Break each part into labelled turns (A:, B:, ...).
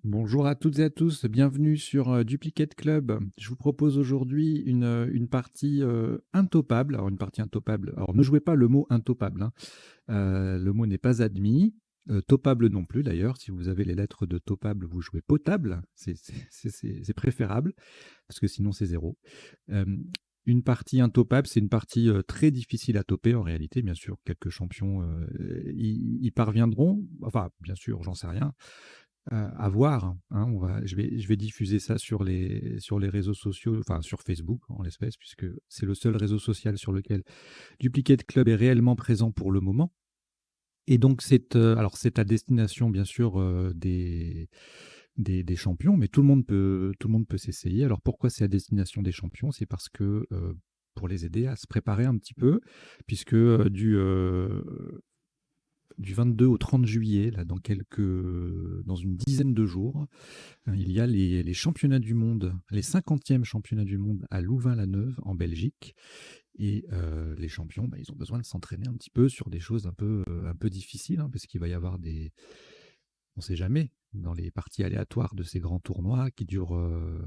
A: Bonjour à toutes et à tous, bienvenue sur Duplicate Club. Je vous propose aujourd'hui une partie intopable. Alors, une partie intopable. Alors, ne jouez pas le mot intopable, hein. Le mot n'est pas admis. Topable non plus, d'ailleurs. Si vous avez les lettres de topable, vous jouez potable. C'est préférable, parce que sinon, c'est zéro. Euh, une partie intopable, c'est une partie très difficile à toper en réalité. Bien sûr, quelques champions y parviendront. Enfin, bien sûr, j'en sais rien. À voir, hein, je vais diffuser ça sur les réseaux sociaux, enfin sur Facebook en l'espèce, puisque c'est le seul réseau social sur lequel Duplicate Club est réellement présent pour le moment. Et donc c'est à destination bien sûr des champions, mais tout le monde peut s'essayer. Alors pourquoi c'est à destination des champions? C'est parce que pour les aider à se préparer un petit peu, puisque du 22 au 30 juillet, là, dans une dizaine de jours, il y a les championnats du monde, les 50e championnats du monde à Louvain-la-Neuve, en Belgique. Et les champions, bah, ils ont besoin de s'entraîner un petit peu sur des choses un peu difficiles, hein, parce qu'il va y avoir on ne sait jamais, dans les parties aléatoires de ces grands tournois qui durent.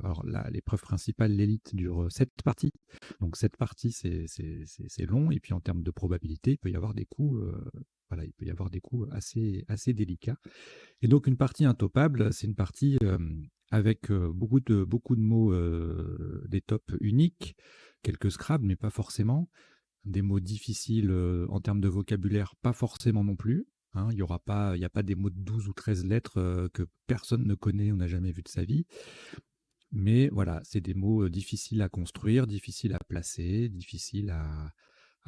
A: Alors, l'épreuve principale, l'élite, dure 7 parties. Donc, 7 parties, c'est long. Et puis, en termes de probabilité, il peut y avoir des coups. Voilà, il peut y avoir des coups assez délicats. Et donc une partie intopable, c'est une partie avec beaucoup de mots, des tops uniques, quelques Scrabble, mais pas forcément. Des mots difficiles en termes de vocabulaire, pas forcément non plus, hein. Il y a pas des mots de 12 ou 13 lettres que personne ne connaît ou n'a jamais vu de sa vie. Mais voilà, c'est des mots difficiles à construire, difficiles à placer, difficiles à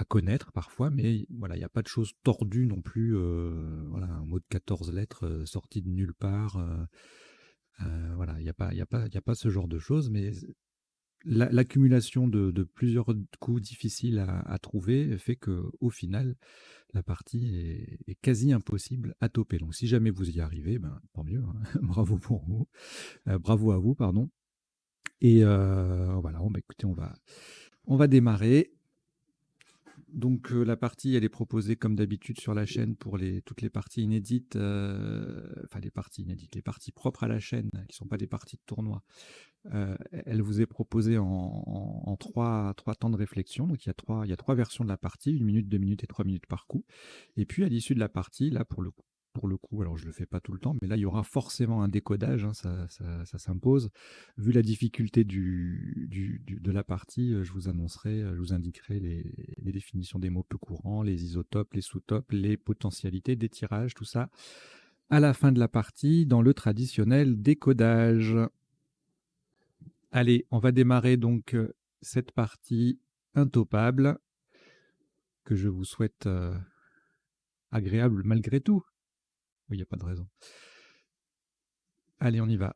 A: connaître parfois, mais voilà, il n'y a pas de choses tordues non plus. Voilà, un mot de 14 lettres sorti de nulle part. Voilà, il y a pas ce genre de choses, mais l'accumulation de plusieurs coups difficiles à trouver fait que au final, la partie est quasi impossible à toper. Donc, si jamais vous y arrivez, ben, tant mieux, hein. Bravo pour vous. Bravo à vous, pardon. Et voilà, bon, bah, écoutez, on va démarrer. Donc la partie, elle est proposée comme d'habitude sur la chaîne pour toutes les parties inédites, enfin les parties inédites, les parties propres à la chaîne, qui ne sont pas des parties de tournoi. Elle vous est proposée en trois temps de réflexion. Donc il y a trois versions de la partie, 1 minute, 2 minutes et 3 minutes par coup. Et puis à l'issue de la partie, là pour le coup, alors je le fais pas tout le temps, mais là il y aura forcément un décodage, hein, ça s'impose. Vu la difficulté de la partie, je vous annoncerai, je vous indiquerai les définitions des mots peu courants, les isotopes, les sous-topes, les potentialités des tirages, tout ça à la fin de la partie dans le traditionnel décodage. Allez, on va démarrer donc cette partie intopable que je vous souhaite agréable malgré tout. Il n'y a pas de raison. Allez, on y va.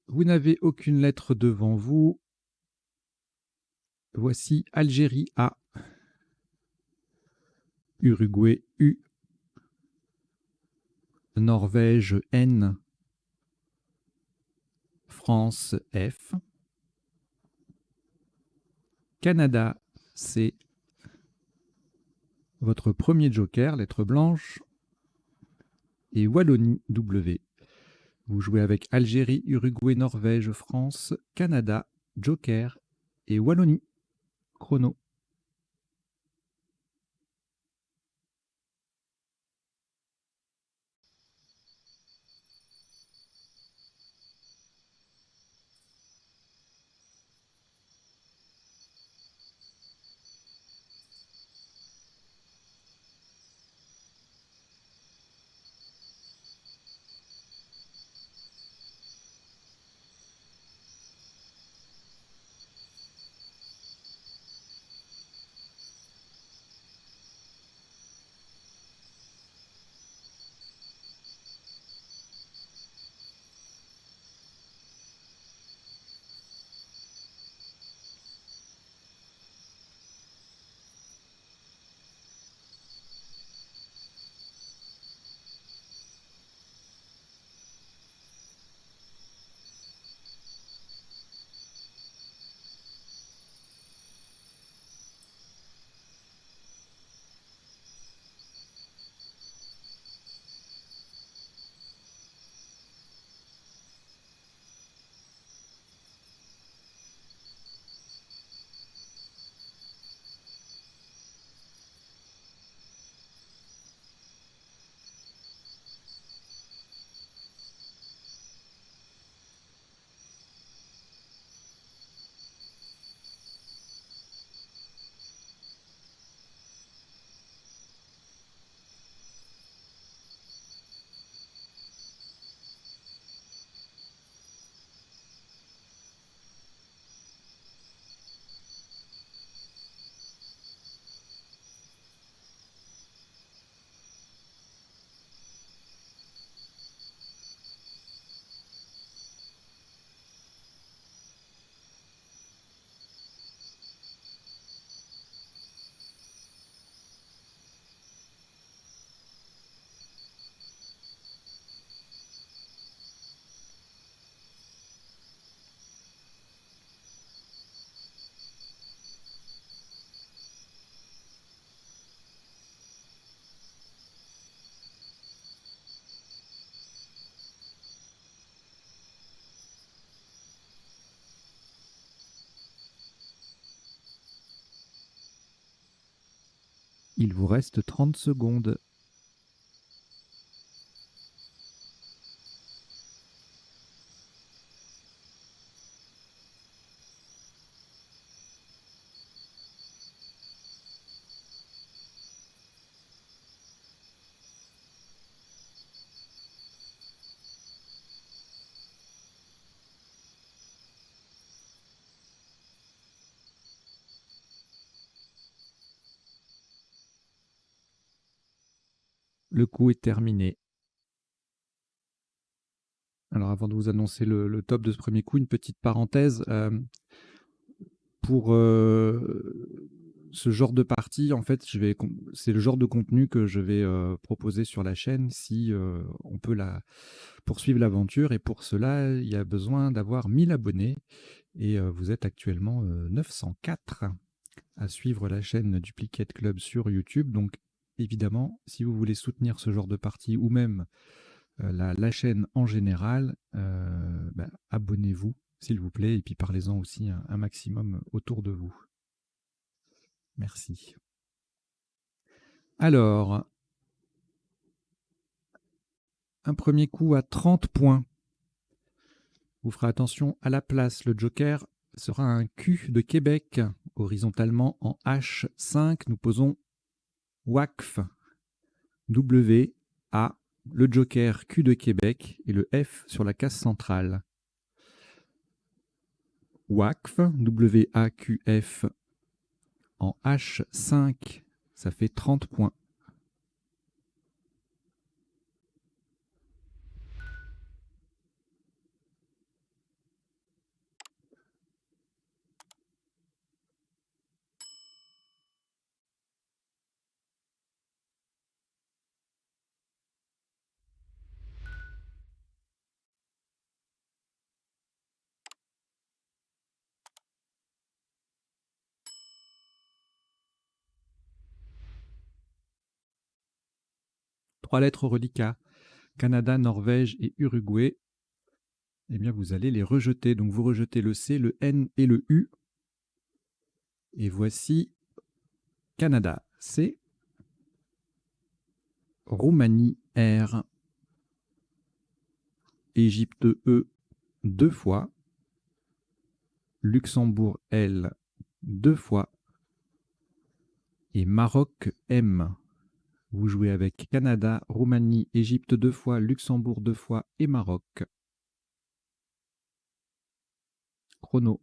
A: Vous n'avez aucune lettre devant vous. Voici Algérie A, Uruguay U, Norvège N, France F, Canada C. Votre premier joker, lettre blanche, et Wallonie W. Vous jouez avec Algérie, Uruguay, Norvège, France, Canada, joker et Wallonie. Chrono. Il vous reste 30 secondes. Le coup est terminé. Alors avant de vous annoncer le top de ce premier coup, une petite parenthèse. Pour ce genre de partie, en fait, c'est le genre de contenu que je vais proposer sur la chaîne si on peut poursuivre l'aventure. Et pour cela, il y a besoin d'avoir 1000 abonnés. Et vous êtes actuellement 904 à suivre la chaîne Duplicate Club sur YouTube. Donc évidemment, si vous voulez soutenir ce genre de partie ou même la chaîne en général, abonnez-vous s'il vous plaît, et puis parlez-en aussi un maximum autour de vous. Merci. Alors, un premier coup à 30 points. Vous ferez attention à la place. Le joker sera un Q de Québec. Horizontalement en H5, nous posons WACF. W-A, le joker Q de Québec et le F sur la case centrale. WACF, W-A-Q-F en H5, ça fait 30 points. Trois lettres reliquats, Canada, Norvège et Uruguay. Eh bien, vous allez les rejeter. Donc, vous rejetez le C, le N et le U. Et voici Canada, C. Roumanie, R. Égypte, E, 2 fois. Luxembourg, L, 2 fois. Et Maroc, M. Vous jouez avec Canada, Roumanie, Égypte 2 fois, Luxembourg 2 fois et Maroc. Chrono.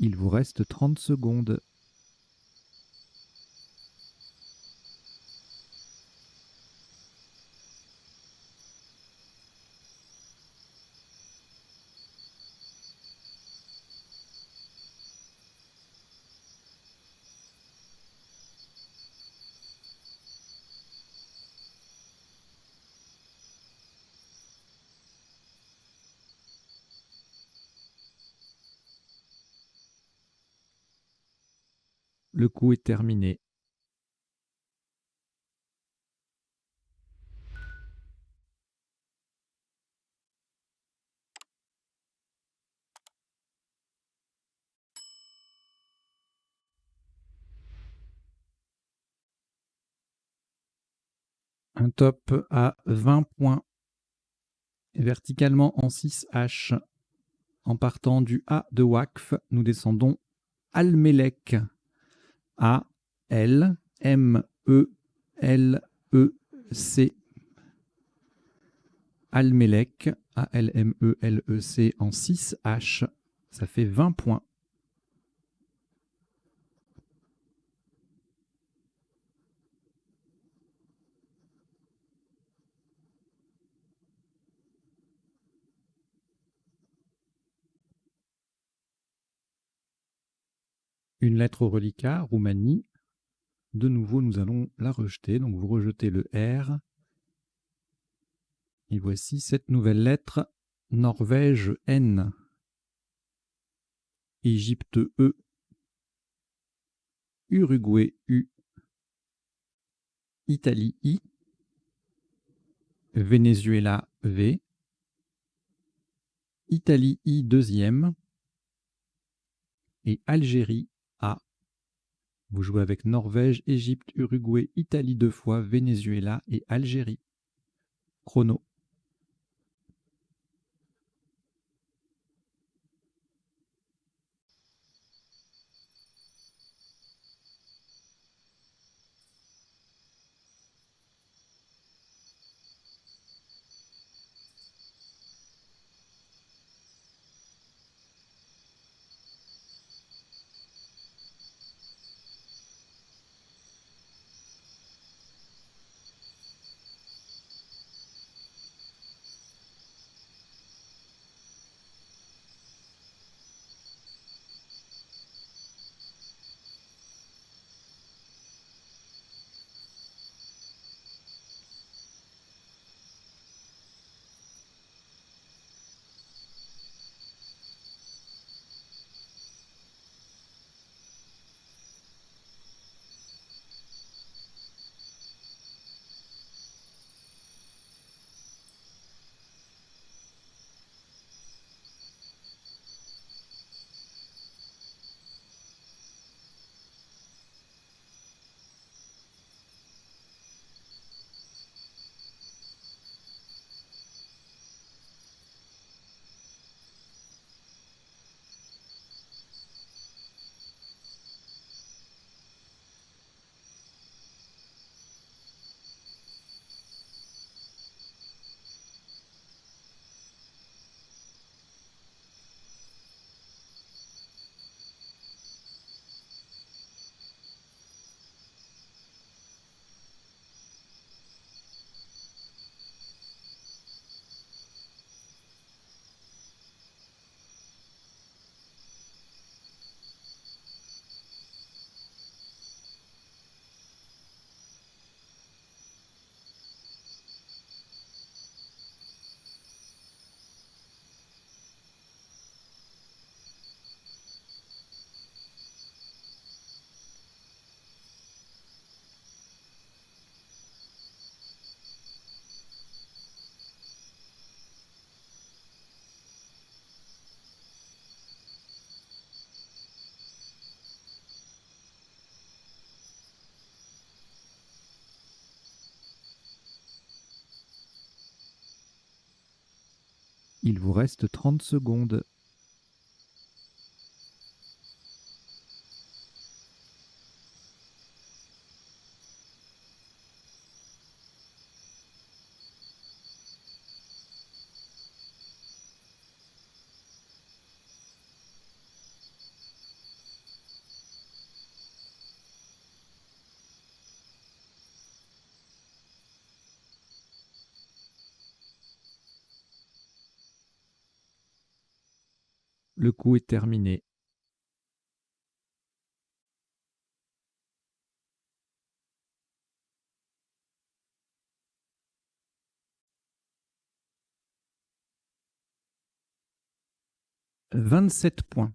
A: Il vous reste 30 secondes. Le coup est terminé. Un top à 20 points, verticalement en 6H. En partant du A de Waqf, nous descendons Al-Melek. A-L-M-E-L-E-C. Al-Melek, A-L-M-E-L-E-C en 6H. Ça fait 20 points. Une lettre au reliquat, Roumanie. De nouveau, nous allons la rejeter. Donc, vous rejetez le R. Et voici cette nouvelle lettre. Norvège, N. Égypte, E. Uruguay, U. Italie, I. Venezuela, V. Italie, I deuxième. Et Algérie, A. Vous jouez avec Norvège, Égypte, Uruguay, Italie 2 fois, Venezuela et Algérie. Chrono. Il vous reste 30 secondes. Le coup est terminé. « 27 points.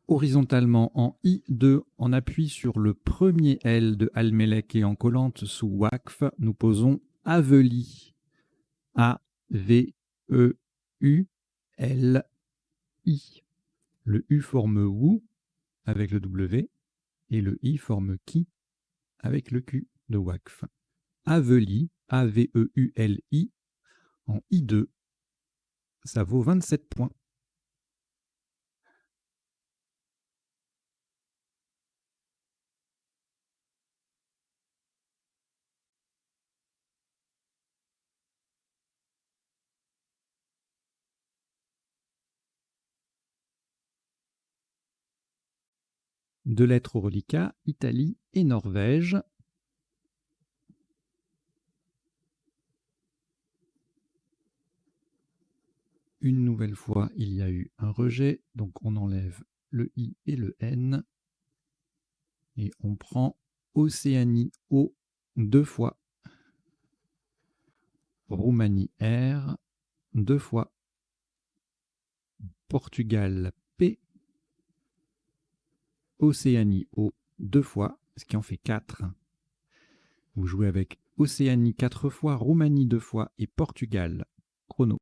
A: Horizontalement en I2, en appui sur le premier L de Almelec et en collante sous Wakf, nous posons Aveli. A-V-E-U-L-I. Le U forme Wou avec le W et le I forme Ki avec le Q de Wakf. Aveli, A-V-E-U-L-I, en I2, ça vaut 27 points. Deux lettres au reliquat, Italie et Norvège. Une nouvelle fois, il y a eu un rejet, donc on enlève le I et le N. Et on prend Océanie O 2 fois. Roumanie R 2 fois. Portugal P. Océanie O 2 fois, ce qui en fait 4. Vous jouez avec Océanie 4 fois, Roumanie 2 fois et Portugal. Chrono.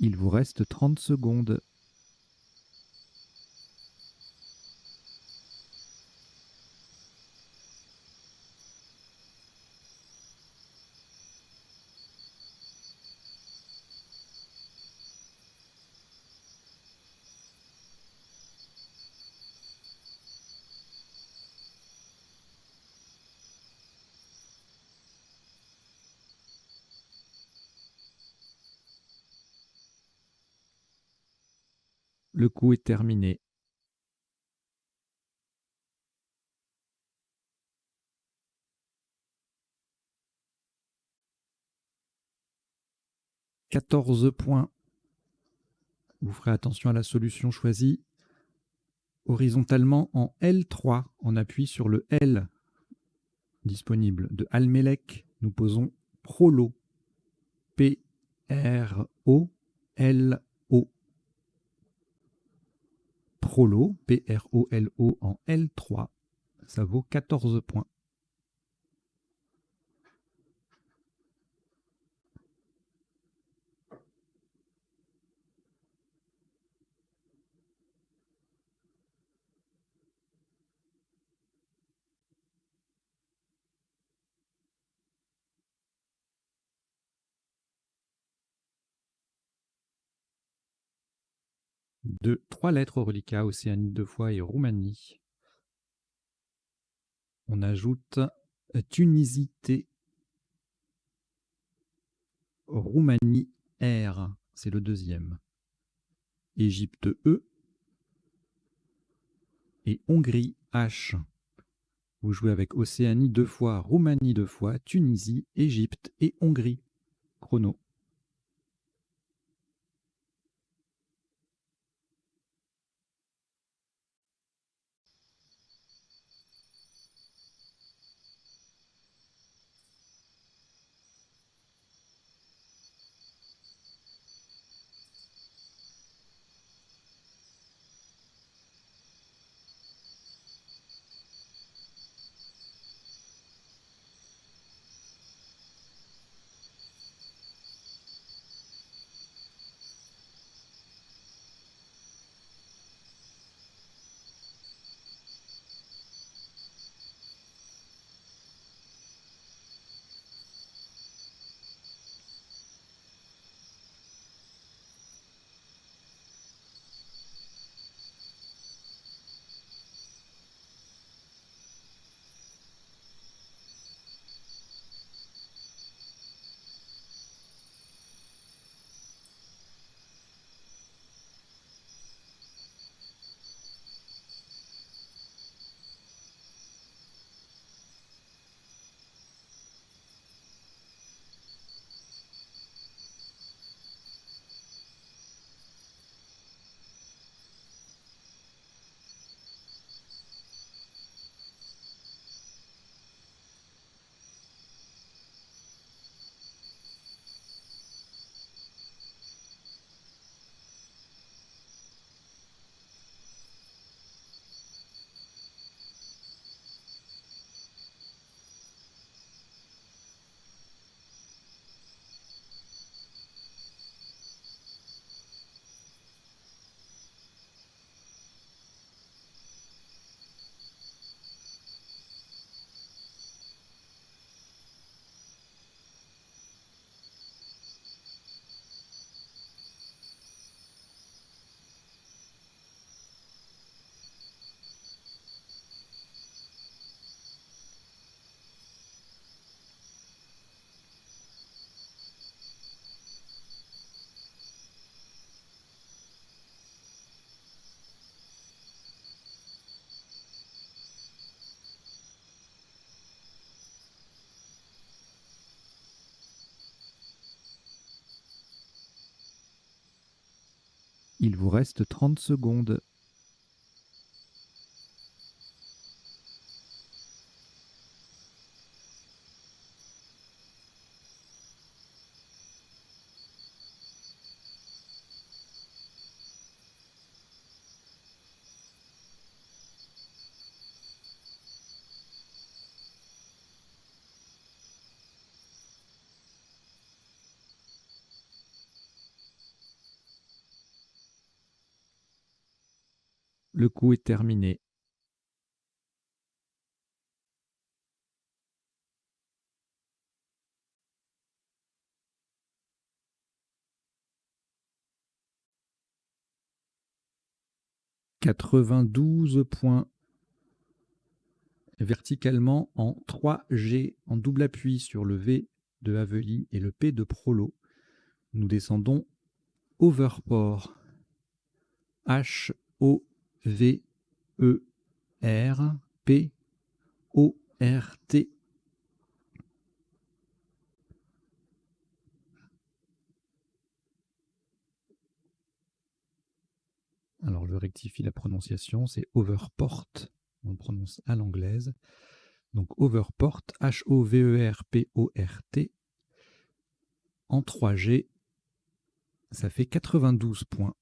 A: Il vous reste 30 secondes. Le coup est terminé. « 14 points. Vous ferez attention à la solution choisie horizontalement en L3. On appuie sur le L disponible de Almelec. Nous posons Prolo. P-R-O-L-O. Prolo, P-R-O-L-O en L3. Ça vaut 14 points. Trois lettres au reliquat, Océanie 2 fois et Roumanie. On ajoute Tunisie T, Roumanie R, c'est le deuxième. Égypte E et Hongrie H. Vous jouez avec Océanie 2 fois, Roumanie 2 fois, Tunisie, Égypte et Hongrie. Chrono. Il vous reste 30 secondes. Le coup est terminé. « 92 points. Verticalement en 3G, en double appui sur le V de Haveli et le P de Prolo. Nous descendons Overport. H-O-V-E-R-P-O-R-T. Alors, je rectifie la prononciation, c'est Overport. On le prononce à l'anglaise. Donc, Overport, H-O-V-E-R-P-O-R-T, en 3G, ça fait 92 points.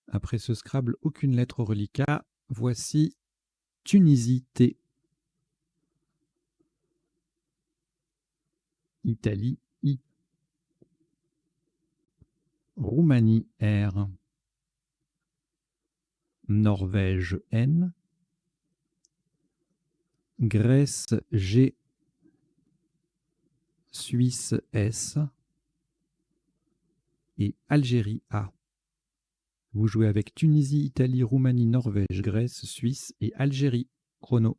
A: Après ce Scrabble, aucune lettre au reliquat. Voici Tunisie T. Italie I. Roumanie R. Norvège N. Grèce G. Suisse S. Et Algérie A. Vous jouez avec Tunisie, Italie, Roumanie, Norvège, Grèce, Suisse et Algérie. Chrono.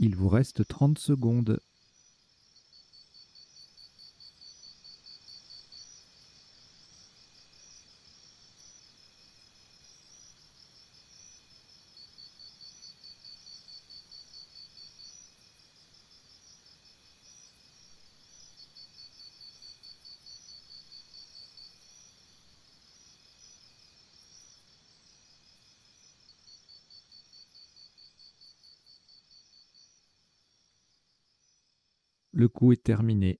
A: Il vous reste 30 secondes. Le coup est terminé.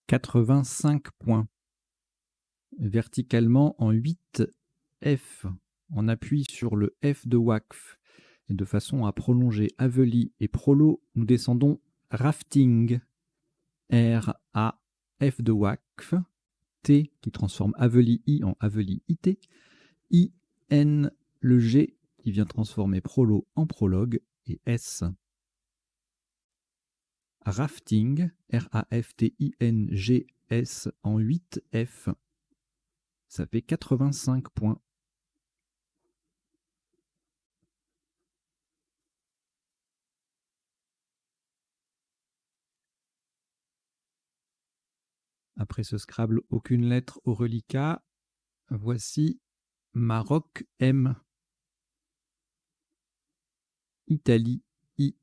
A: « 85 points. Verticalement en 8 F. On appuie sur le F de Waqf. Et de façon à prolonger Aveli et Prolo, nous descendons Rafting. R-A, F de Waqf. T qui transforme Aveli I en Aveli IT. I-N, le G qui vient transformer Prolo en prologue. Et S. Rafting, Raftings en 8 F. Ça fait 85 points. Après ce Scrabble, aucune lettre au reliquat. Voici Maroc M. Italie I.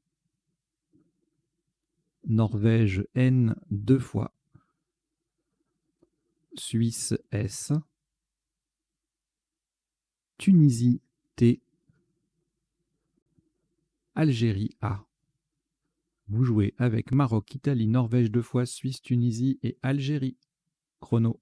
A: Norvège N 2 fois. Suisse S. Tunisie T. Algérie A. Vous jouez avec Maroc, Italie, Norvège 2 fois, Suisse, Tunisie et Algérie. Chrono.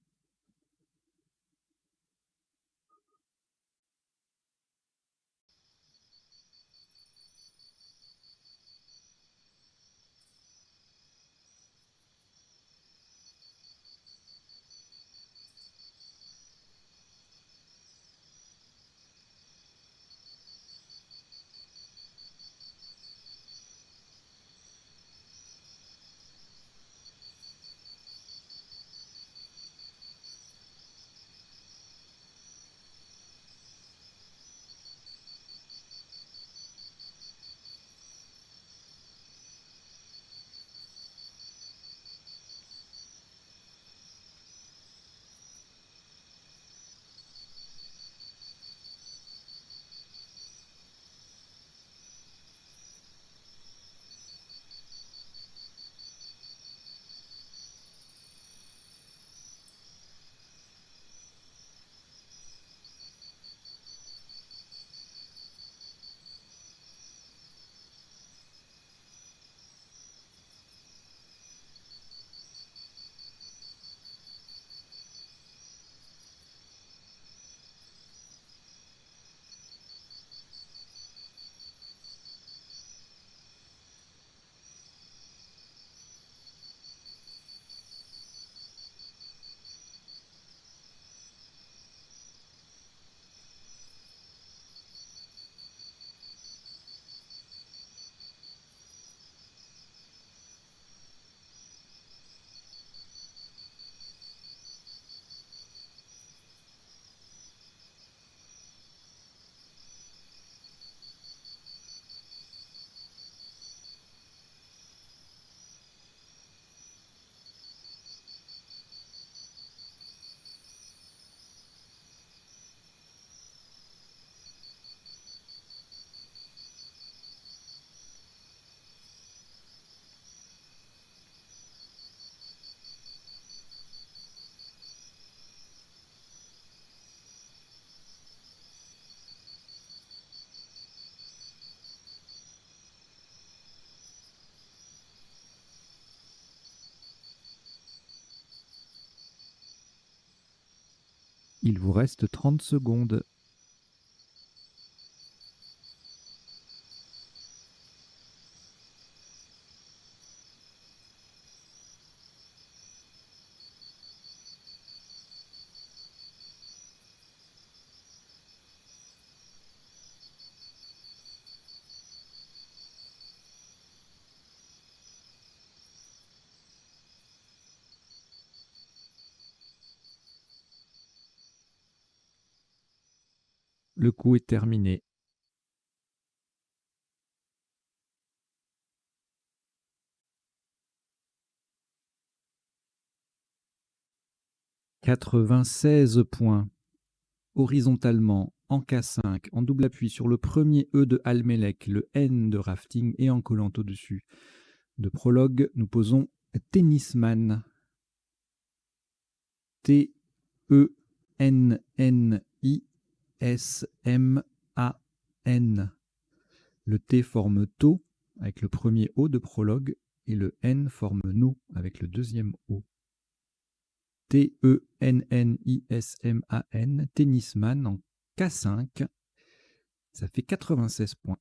A: Il vous reste 30 secondes. Le coup est terminé. « 96 points. Horizontalement, en K5, en double appui sur le premier E de Almelec, le N de Rafting et en collant au-dessus de Prologue, nous posons Tennisman. T-E-N-N-I-S-M-A-N. Le T forme To avec le premier O de Prologue et le N forme No avec le deuxième O. T-E-N-N-I-S-M-A-N, Tennisman en K5. Ça fait 96 points.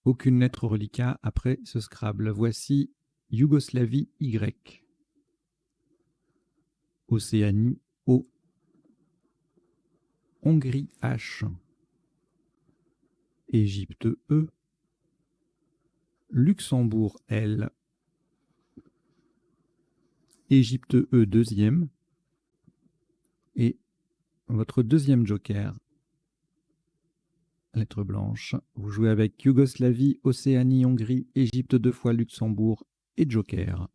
A: Aucune lettre reliquat après ce Scrabble. Voici Yougoslavie Y, Océanie O, Hongrie H, Égypte E, Luxembourg L, Égypte E deuxième, et votre deuxième joker, lettre blanche. Vous jouez avec Yougoslavie, Océanie, Hongrie, Égypte 2 fois, Luxembourg et joker.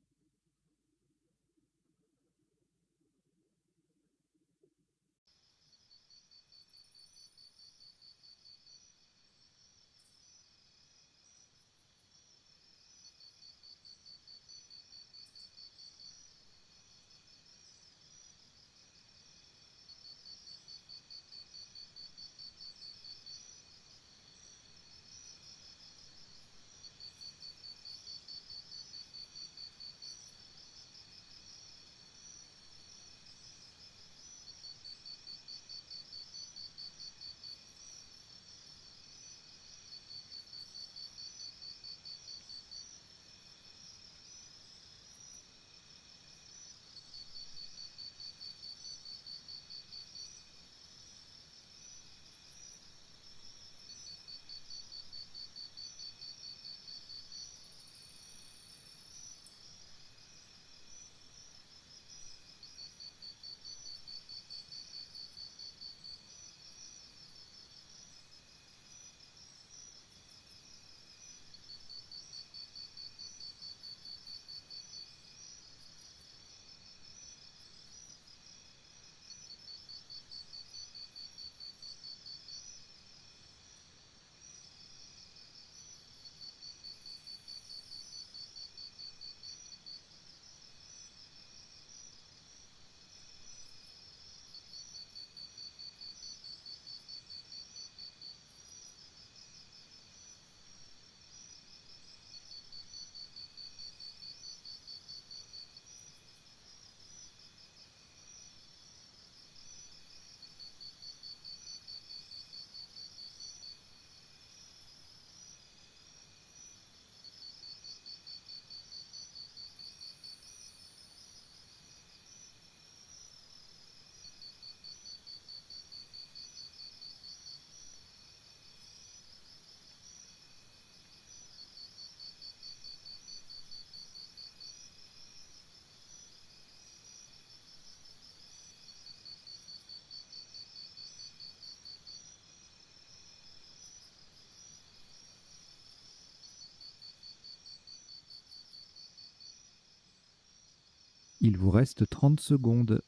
A: Il vous reste 30 secondes.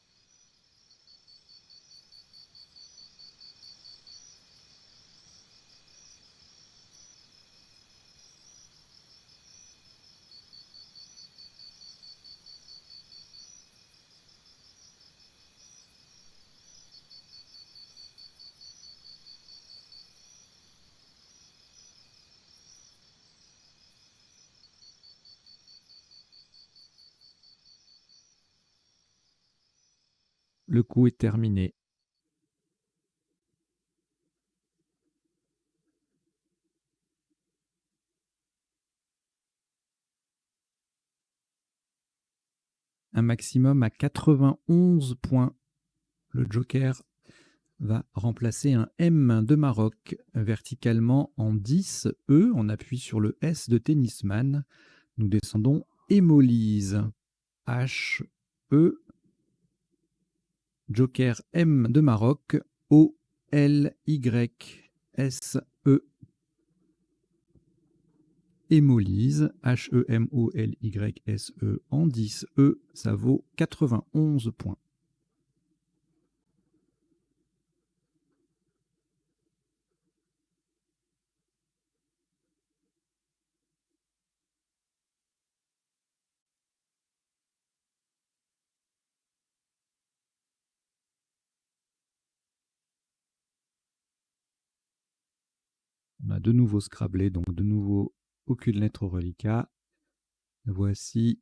A: Le coup est terminé. Un maximum à 91 points. Le joker va remplacer un M de Maroc verticalement en 10 E. On appuie sur le S de tennisman. Nous descendons hémolyse. H, E, joker M de Maroc, O, L, Y, S, E. Hémolyse, H-E-M-O-L-Y-S-E en 10 E, ça vaut 91 points. On a de nouveau scrablé, donc de nouveau aucune lettre au reliquat. Voici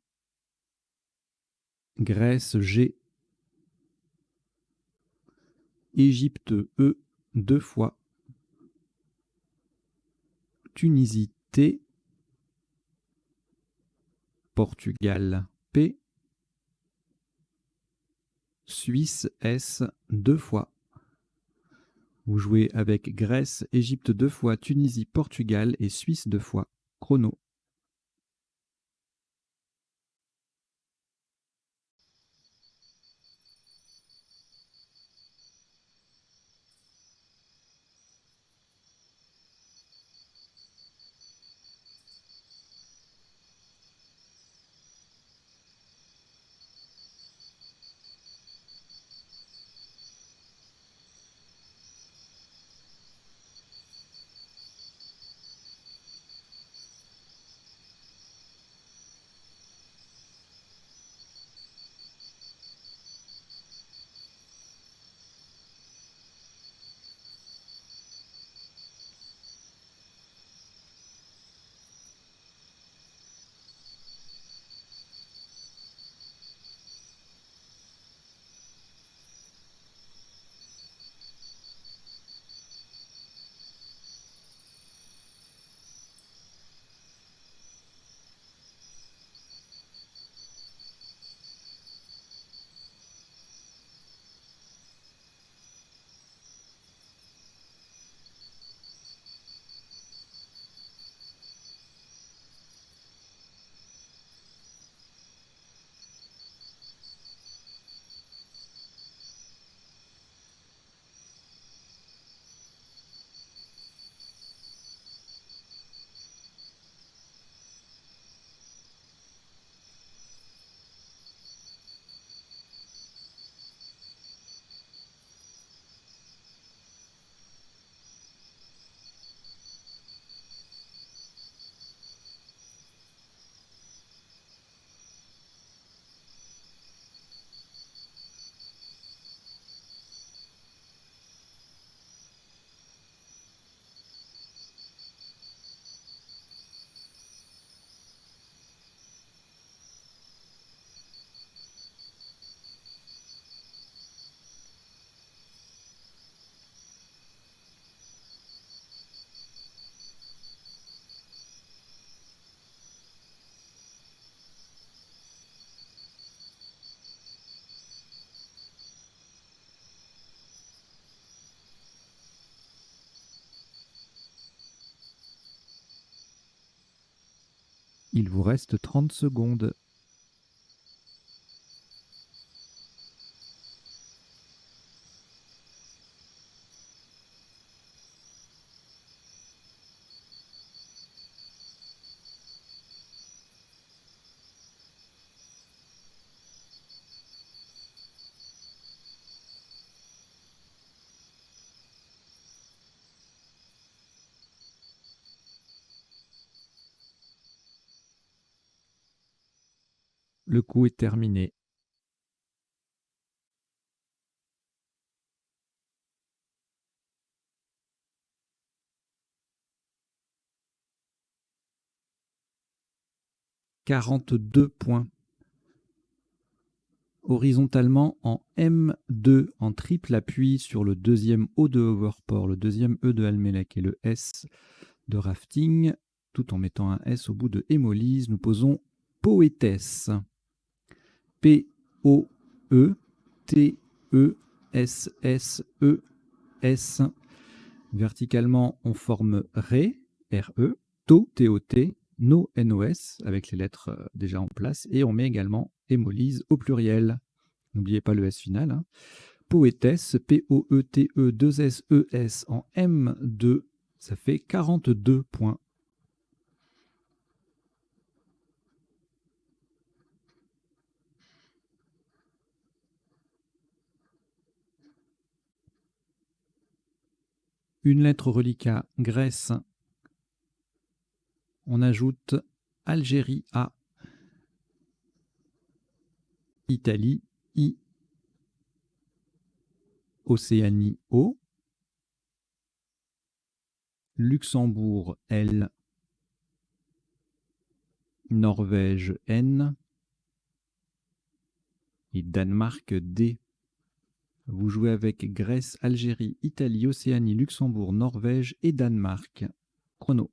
A: Grèce G, Égypte E 2 fois, Tunisie T, Portugal, P, Suisse, S, 2 fois. Vous jouez avec Grèce, Égypte 2 fois, Tunisie, Portugal et Suisse 2 fois. Chrono. Il vous reste 30 secondes. Le coup est terminé. « 42 points. Horizontalement en M2, en triple appui sur le deuxième O de Overport, le deuxième E de Almelec et le S de Rafting, tout en mettant un S au bout de hémolyse, nous posons poétesse. P-O-E-T-E-S-S-E-S. Verticalement, on forme Ré, R-E, To, T-O-T, No, N-O-S, avec les lettres déjà en place, et on met également hémolyse au pluriel. N'oubliez pas le S final. Hein. Poétesse, P-O-E-T-E-2-S-E-S en M2, ça fait 42 points. Une lettre reliquat, Grèce. On ajoute Algérie A. Italie I. Océanie O. Luxembourg L. Norvège N. Et Danemark D. Vous jouez avec Grèce, Algérie, Italie, Océanie, Luxembourg, Norvège et Danemark. Chrono.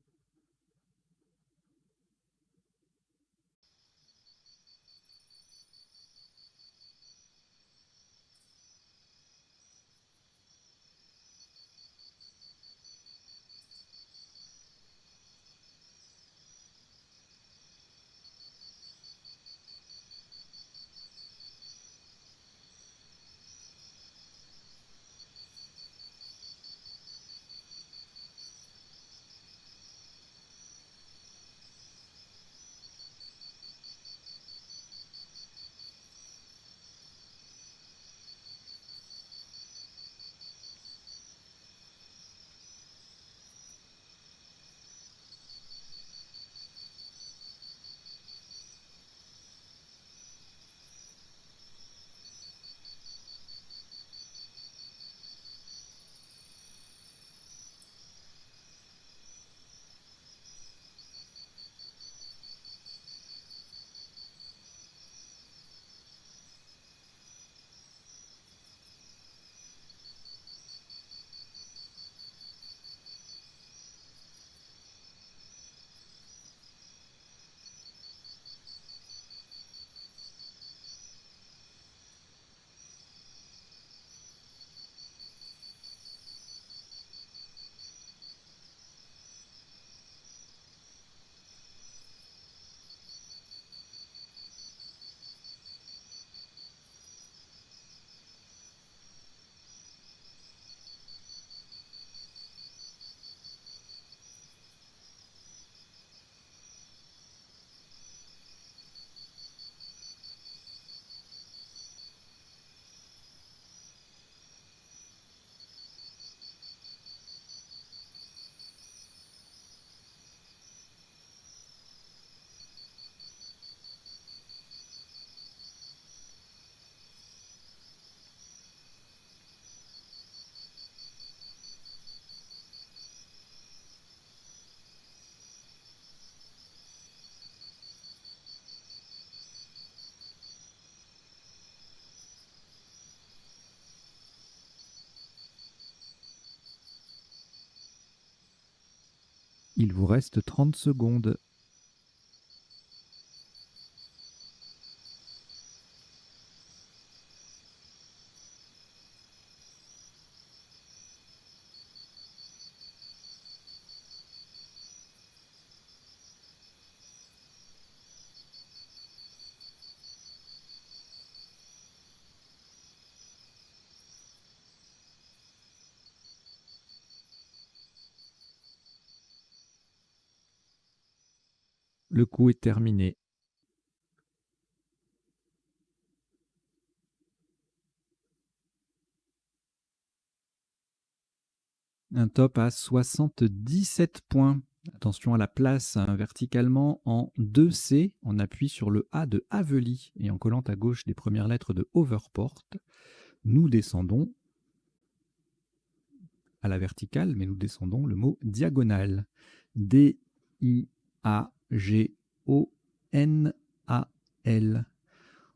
A: Il vous reste 30 secondes. Le coup est terminé. Un top à 77 points. Attention à la place verticalement en 2C. On appuie sur le A de Avely et en collant à gauche les premières lettres de Overport. Nous descendons à la verticale, mais nous descendons le mot diagonale. D-I-A-G-O-N-A-L.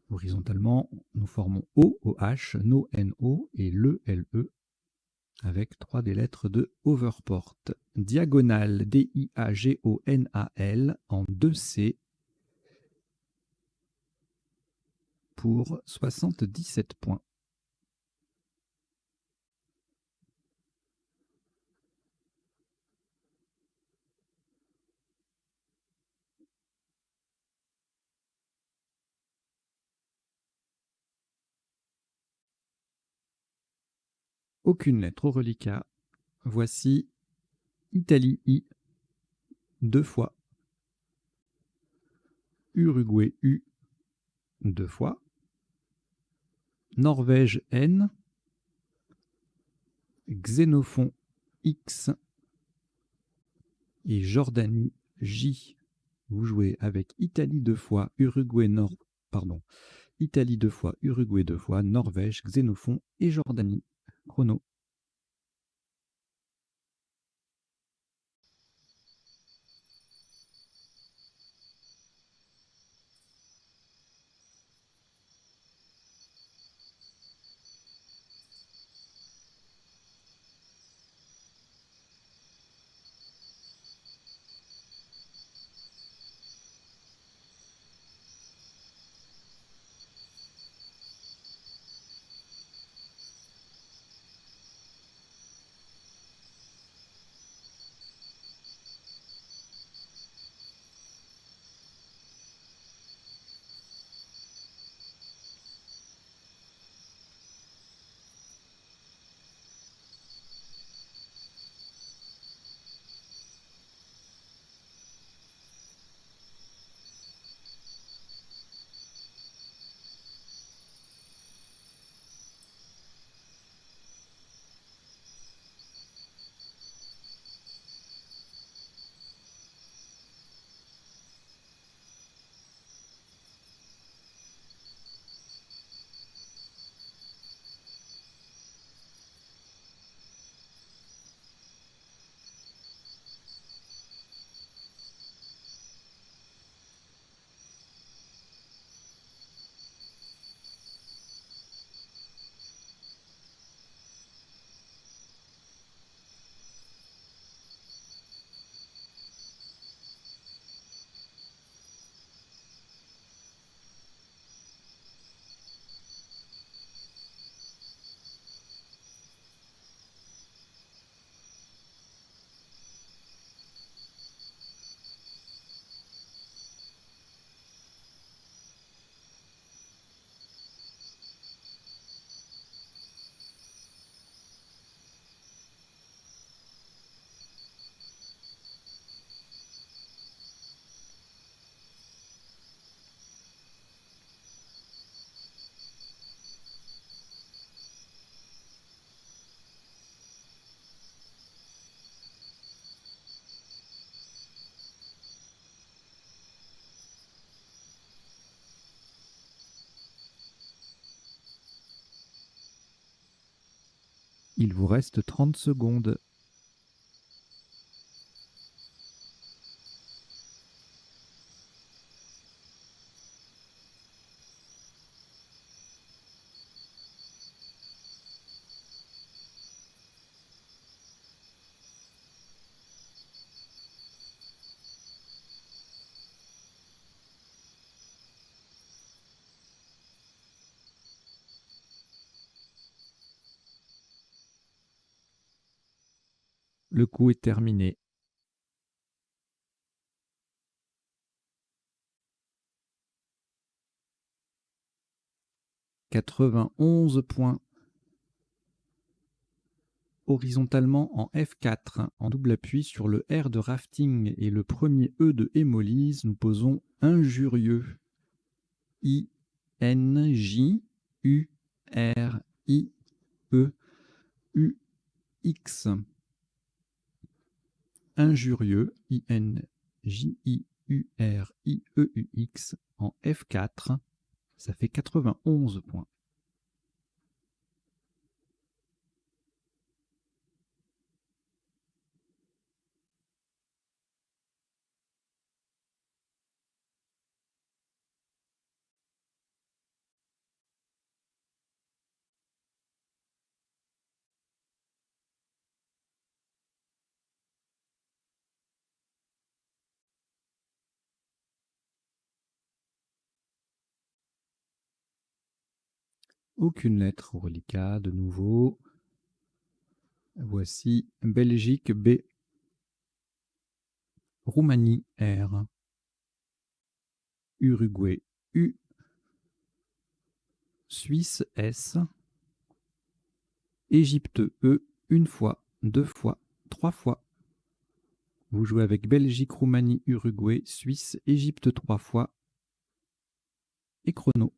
A: Horizontalement, nous formons O-O-H, No-N-O et le L-E avec 3 des lettres de Overport. Diagonale, D-I-A-G-O-N-A-L en 2C pour 77 points. Aucune lettre au reliquat. Voici Italie I, 2 fois. Uruguay U, 2 fois. Norvège N. Xénophon X. Et Jordanie J. Vous jouez avec Italie 2 fois, Italie 2 fois, Uruguay 2 fois, Norvège, Xénophon et Jordanie. Chrono. Il vous reste 30 secondes. Le coup est terminé. « 91 points. Horizontalement en F4, en double appui sur le R de rafting et le premier E de hémolyse, nous posons injurieux. I-N-J-U-R-I-E-U-X. Injurieux, I-N-J-I-U-R-I-E-U-X, en F4, ça fait 91 points. Aucune lettre au reliquat, de nouveau. Voici Belgique B, Roumanie R, Uruguay U, Suisse S, Égypte E, une fois, deux fois, trois fois. Vous jouez avec Belgique, Roumanie, Uruguay, Suisse, Égypte trois fois et chrono.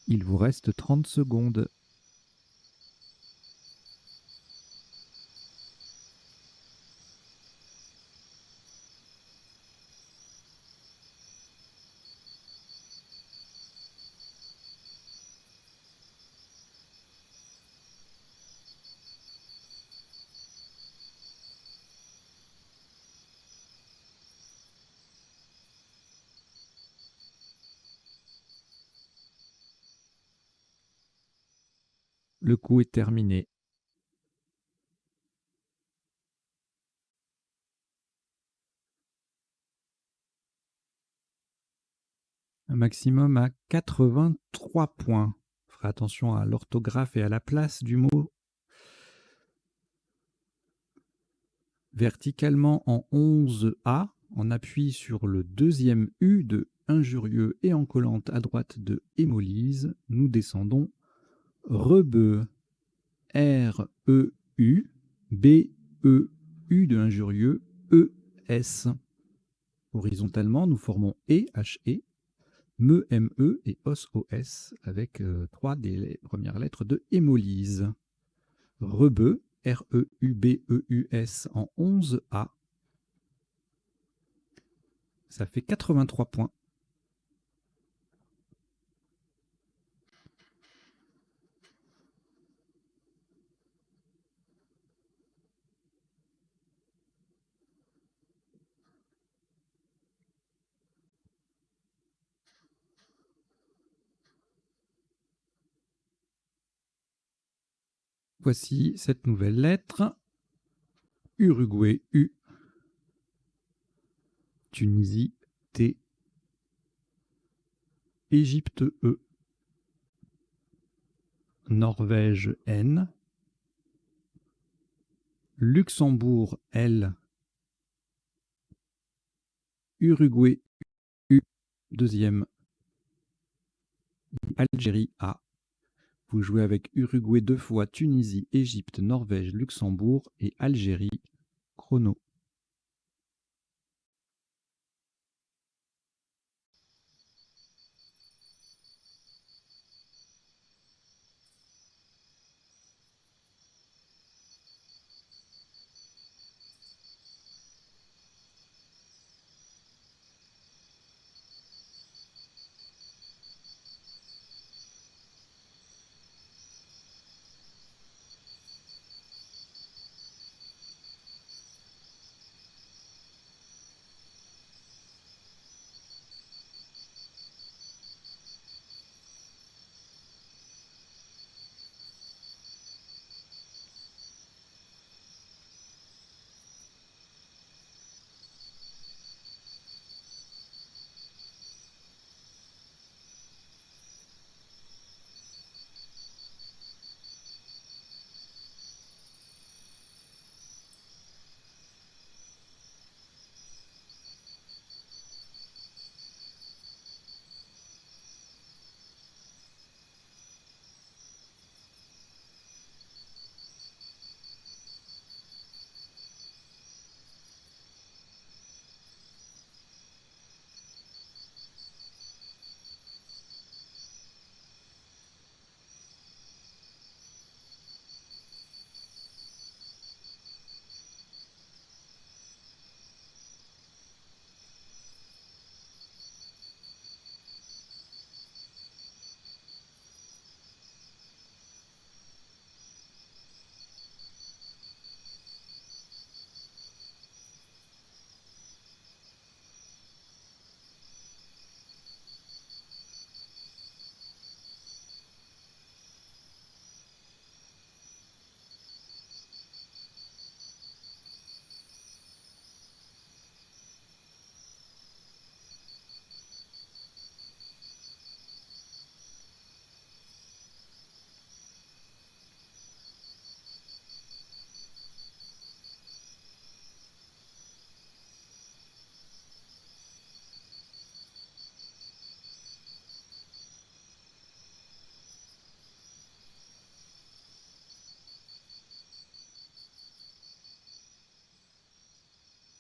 A: Il vous reste 30 secondes. Le coup est terminé. Un maximum à 83 points. Ferez attention à l'orthographe et à la place du mot. Verticalement en 11A, on appuie sur le deuxième U de injurieux et en collante à droite de hémolyse. Nous descendons rebeu, R-E-U, B-E-U de injurieux, E-S. Horizontalement, nous formons E, H-E, me, M-E et os, O-S avec 3 des premières lettres de hémolyse. Rebeu, R-E-U-B-E-U-S en 11A. Ça fait 83 points. Voici cette nouvelle lettre. Uruguay, U. Tunisie, T. Égypte, E. Norvège, N. Luxembourg, L. Uruguay, U. Deuxième. Algérie, A. Vous jouez avec Uruguay 2 fois, Tunisie, Égypte, Norvège, Luxembourg et Algérie. Chrono.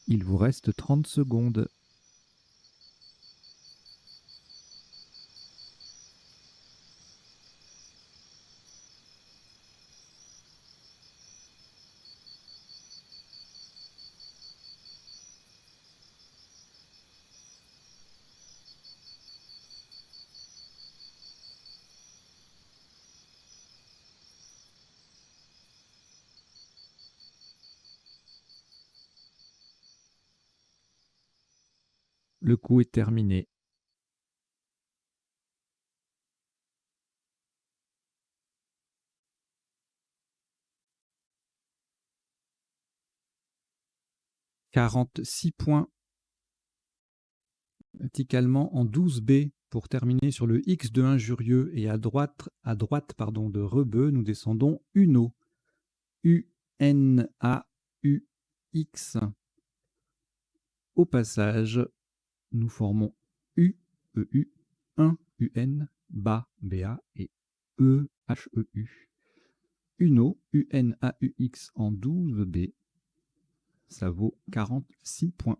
A: Il vous reste 30 secondes. Le coup est terminé. « 46 points. Verticalement en 12B pour terminer sur le X de injurieux et à droite de rebeu, nous descendons Uno. U-N-A-U-I. X. Au passage, nous formons U, EU, 1, UN, BA, BA et E, HEU. UNO, UNAUX en 12B, ça vaut 46 points.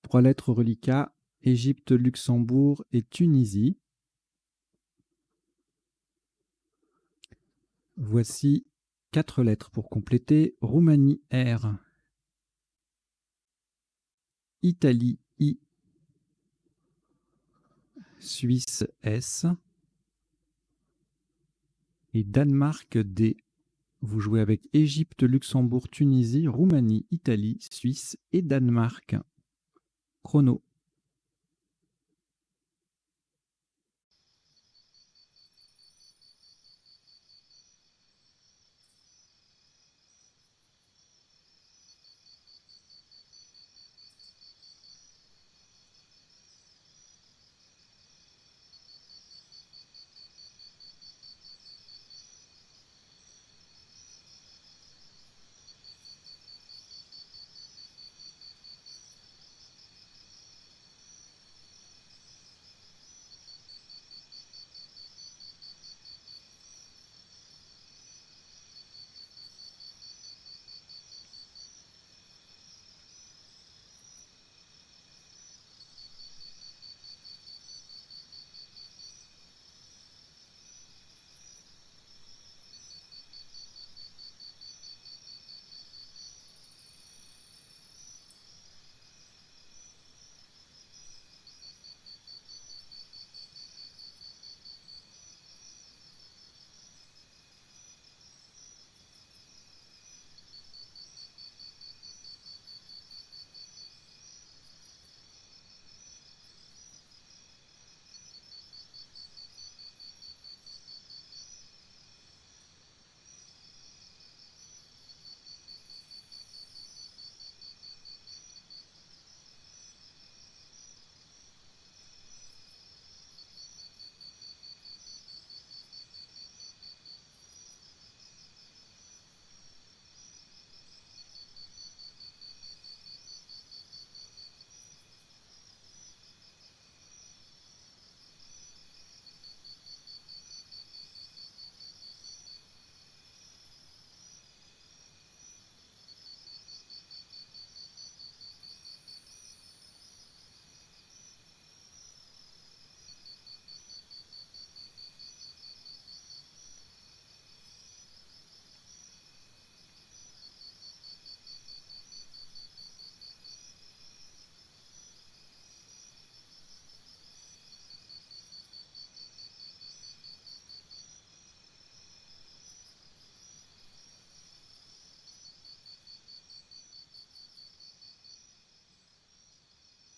A: Trois lettres reliquats, Égypte, Luxembourg et Tunisie. Voici 4 lettres pour compléter. Roumanie, R. Italie, I. Suisse, S. Et Danemark, D. Vous jouez avec Égypte, Luxembourg, Tunisie, Roumanie, Italie, Suisse et Danemark. Chrono.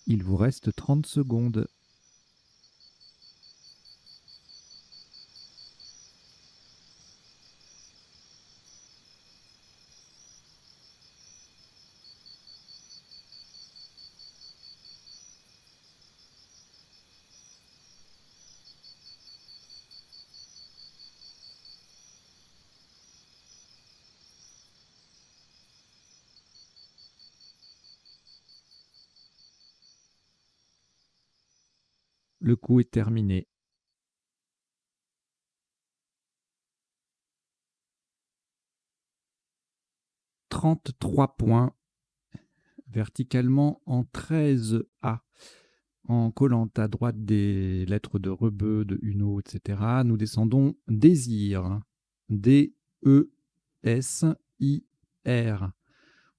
A: Il vous reste 30 secondes. Le coup est terminé. « 33 points, verticalement en 13A, en collant à droite des lettres de Rebeu, de Uno, etc. Nous descendons Désir, D-E-S-I-R.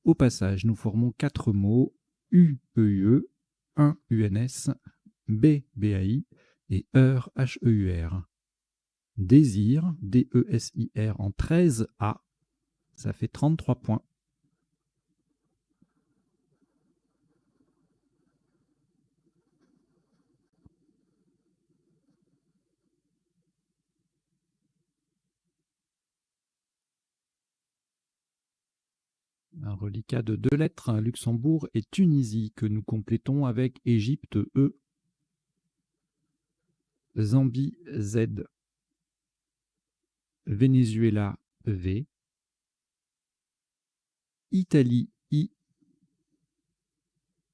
A: Au passage, nous formons 4 mots, U-E-U-E, 1 U-N-S, B-B-A-I et Heur, H-E-U-R. Désir, D-E-S-I-R en 13A, ça fait 33 points. Un reliquat de 2 lettres, Luxembourg et Tunisie, que nous complétons avec Égypte, E, Zambie, Z, Venezuela, V, Italie, I,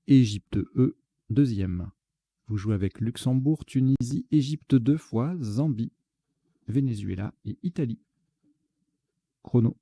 A: Égypte, E, deuxième. Vous jouez avec Luxembourg, Tunisie, Égypte 2 fois, Zambie, Venezuela et Italie. Chrono.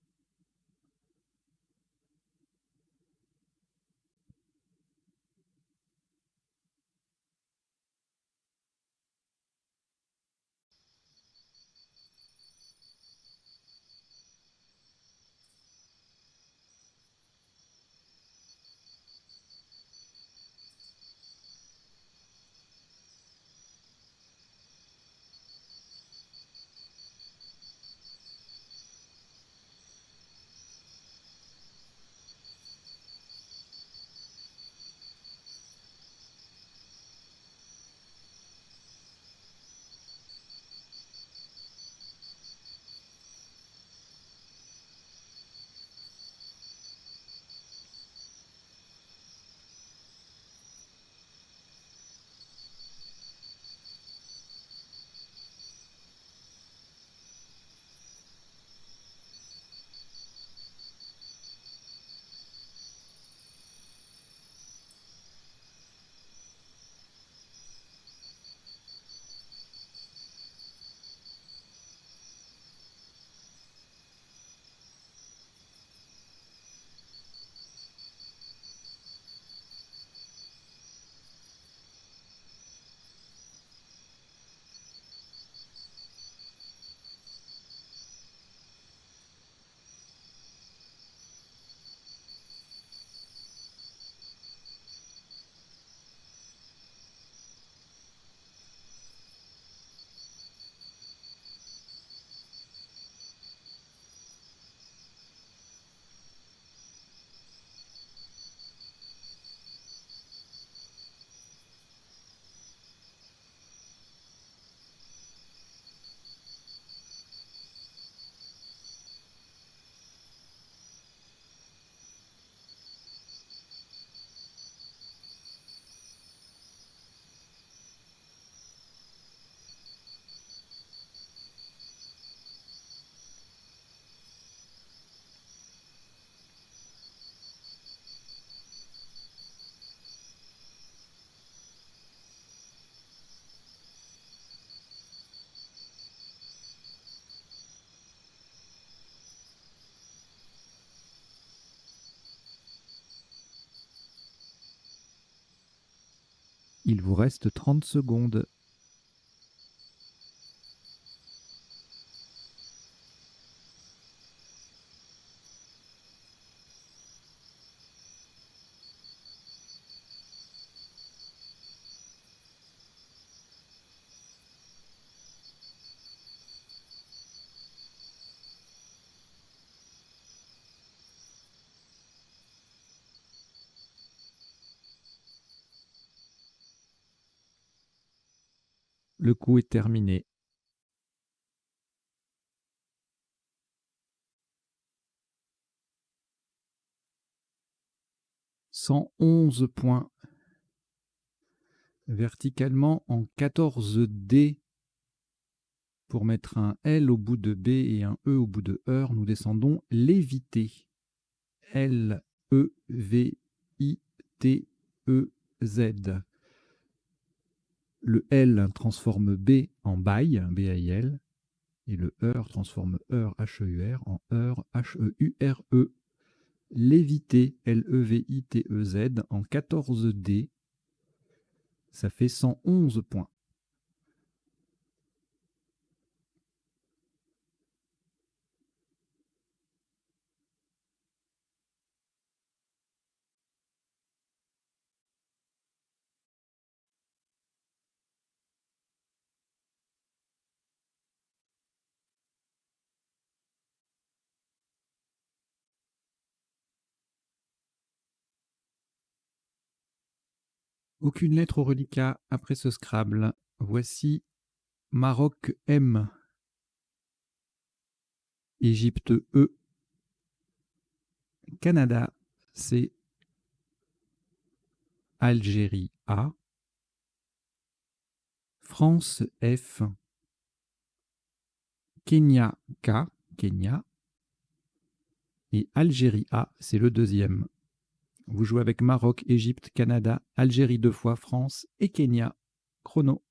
A: Il vous reste 30 secondes. Le coup est terminé. « 111 points. Verticalement en 14D. Pour mettre un L au bout de B et un E au bout de heure, nous descendons léviter. L, E, V, I, T, E, Z. Le L transforme B en bail, B-A-I-L, et le heure transforme heure, H-E-U-R, en heure, H-E-U-R-E. Léviter, L-E-V-I-T-E-Z, en 14D, ça fait 111 points. Aucune lettre au reliquat après ce Scrabble. Voici Maroc M, Égypte E, Canada C, Algérie A, France F, Kenya K, Kenya, et Algérie A, c'est le deuxième. Vous jouez avec Maroc, Égypte, Canada, Algérie 2 fois, France et Kenya. Chrono.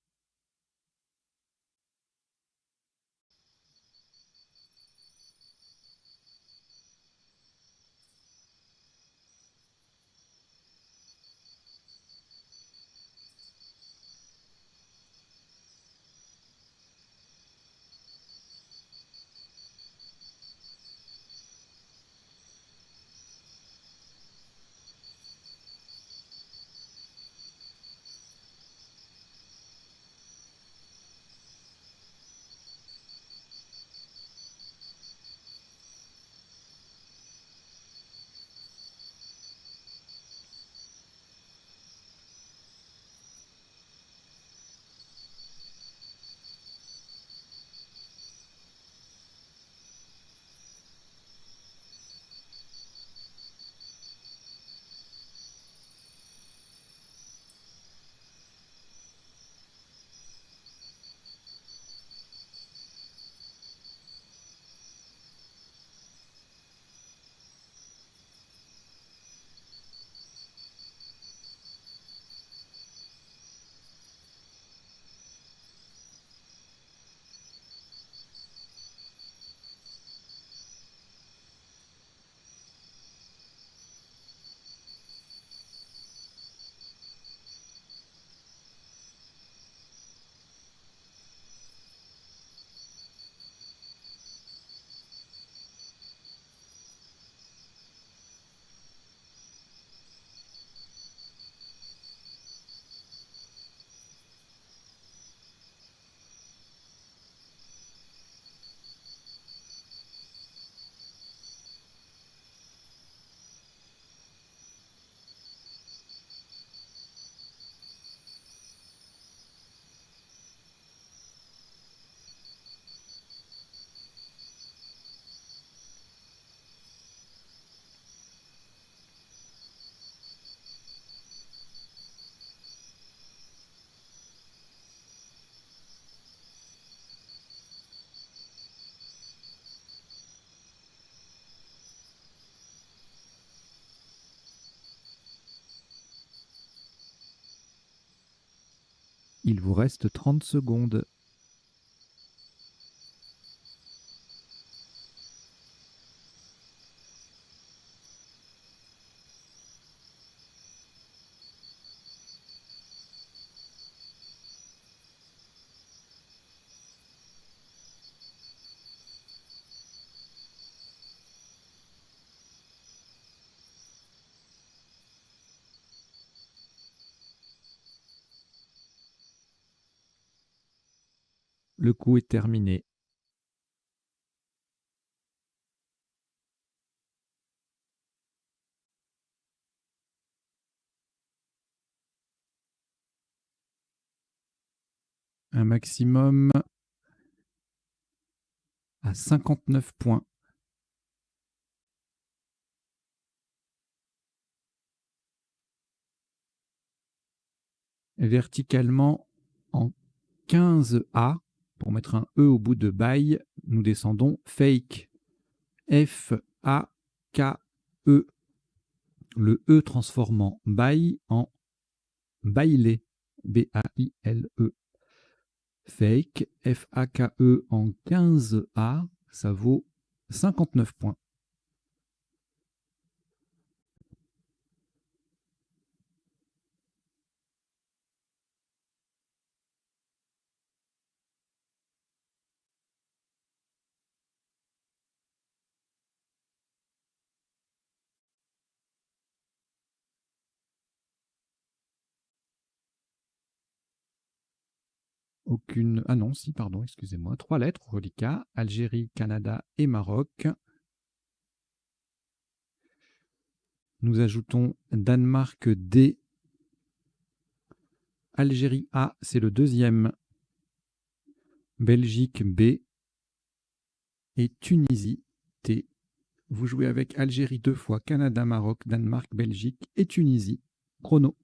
A: Il vous reste 30 secondes. Le coup est terminé. Un maximum à 59 points. Verticalement en 15A, pour mettre un E au bout de bail, nous descendons fake. F-A-K-E. Le E transformant bail en bailé. B-A-I-L-E. Fake. F-A-K-E en 15A, ça vaut 59 points. Aucune. Ah non, si, pardon, excusez-moi. 3 lettres, reliquat, Algérie, Canada et Maroc. Nous ajoutons Danemark D, Algérie A, c'est le deuxième. Belgique B. Et Tunisie T. Vous jouez avec Algérie 2 fois, Canada, Maroc, Danemark, Belgique et Tunisie. Chrono.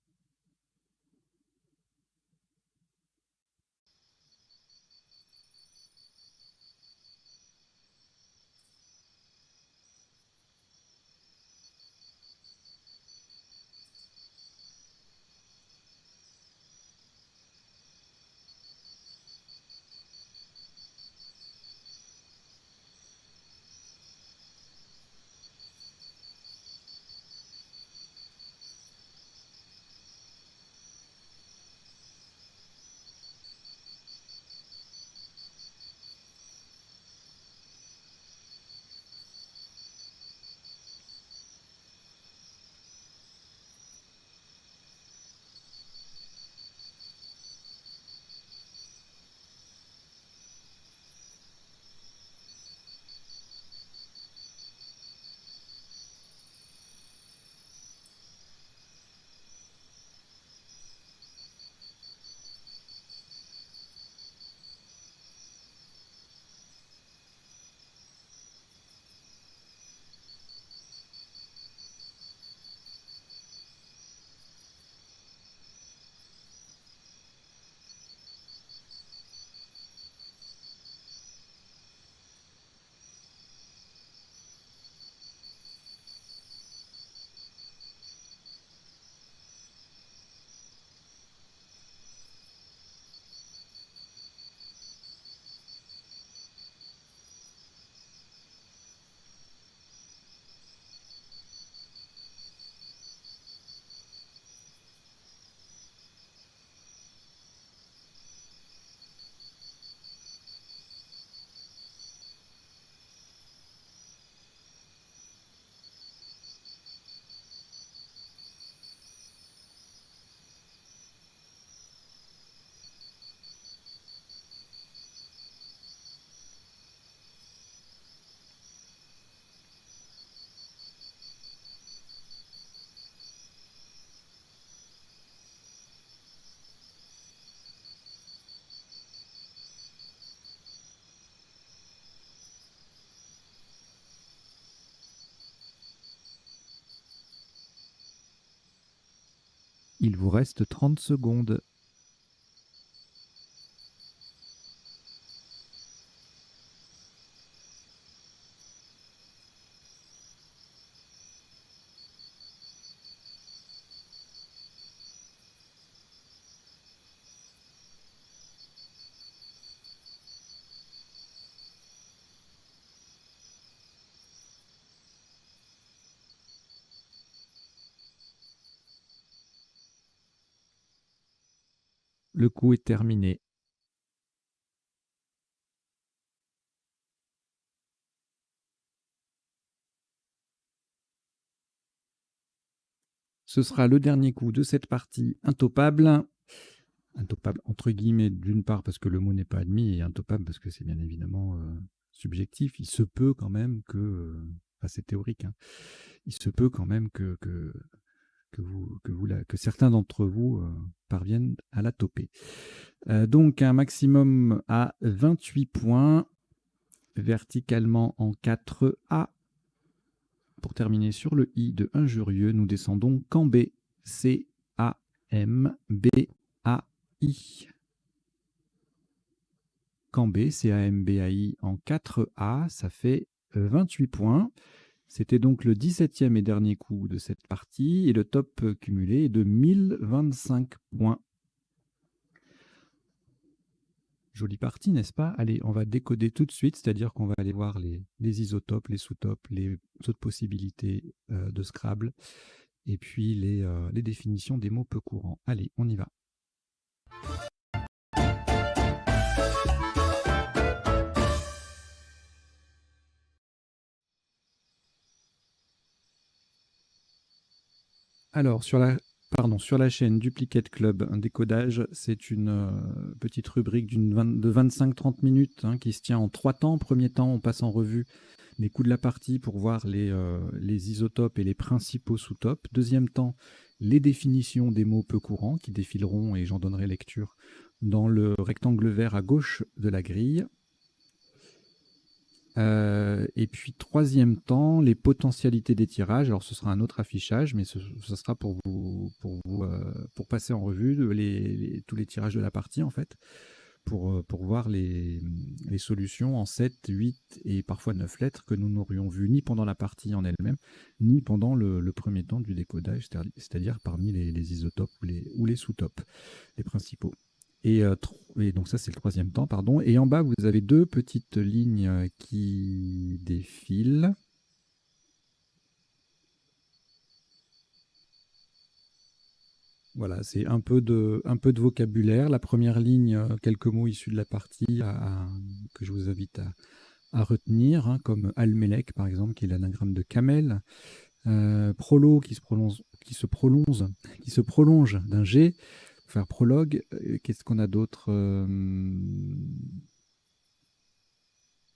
A: Il vous reste 30 secondes. Le coup est terminé. Ce sera le dernier coup de cette partie intopable. Intopable entre guillemets d'une part parce que le mot n'est pas admis et intopable parce que c'est bien évidemment subjectif. Il se peut quand même que, enfin c'est théorique, hein, il se peut quand même que certains d'entre vous parviennent à la toper. Donc un maximum à 28 points, verticalement en 4A. Pour terminer sur le I de injurieux, nous descendons camp B, C, A, M, B, A, I. Camp B, C, A, M, B, A, I en 4A, ça fait 28 points. C'était donc le 17e et dernier coup de cette partie et le top cumulé est de 1025 points. Jolie partie, n'est-ce pas? Allez, on va décoder tout de suite, c'est-à-dire qu'on va aller voir les isotopes, les sous-topes, les autres possibilités de Scrabble, et puis les définitions des mots peu courants. Allez, on y va. Alors, sur la chaîne Duplicate Club, un décodage, c'est une petite rubrique de 25-30 minutes qui se tient en 3 temps. Premier temps, on passe en revue les coups de la partie pour voir les isotopes et les principaux sous-topes. Deuxième temps, les définitions des mots peu courants qui défileront, et j'en donnerai lecture, dans le rectangle vert à gauche de la grille. Et puis, troisième temps, les potentialités des tirages. Alors, ce sera un autre affichage, mais ce sera pour passer en revue tous les tirages de la partie, en fait, pour voir les solutions en 7, 8 et parfois 9 lettres que nous n'aurions vues ni pendant la partie en elle-même, ni pendant le premier temps du décodage, c'est-à-dire parmi les isotopes ou les sous-topes, les principaux. Et donc ça, c'est le troisième temps, pardon. Et en bas, vous avez deux petites lignes qui défilent. Voilà, c'est un peu de vocabulaire. La première ligne, quelques mots issus de la partie que je vous invite à retenir, hein, comme Almelek, par exemple, qui est l'anagramme de camel. Prolo, qui se prolonge d'un G. Pour faire prologue, qu'est-ce qu'on a d'autre?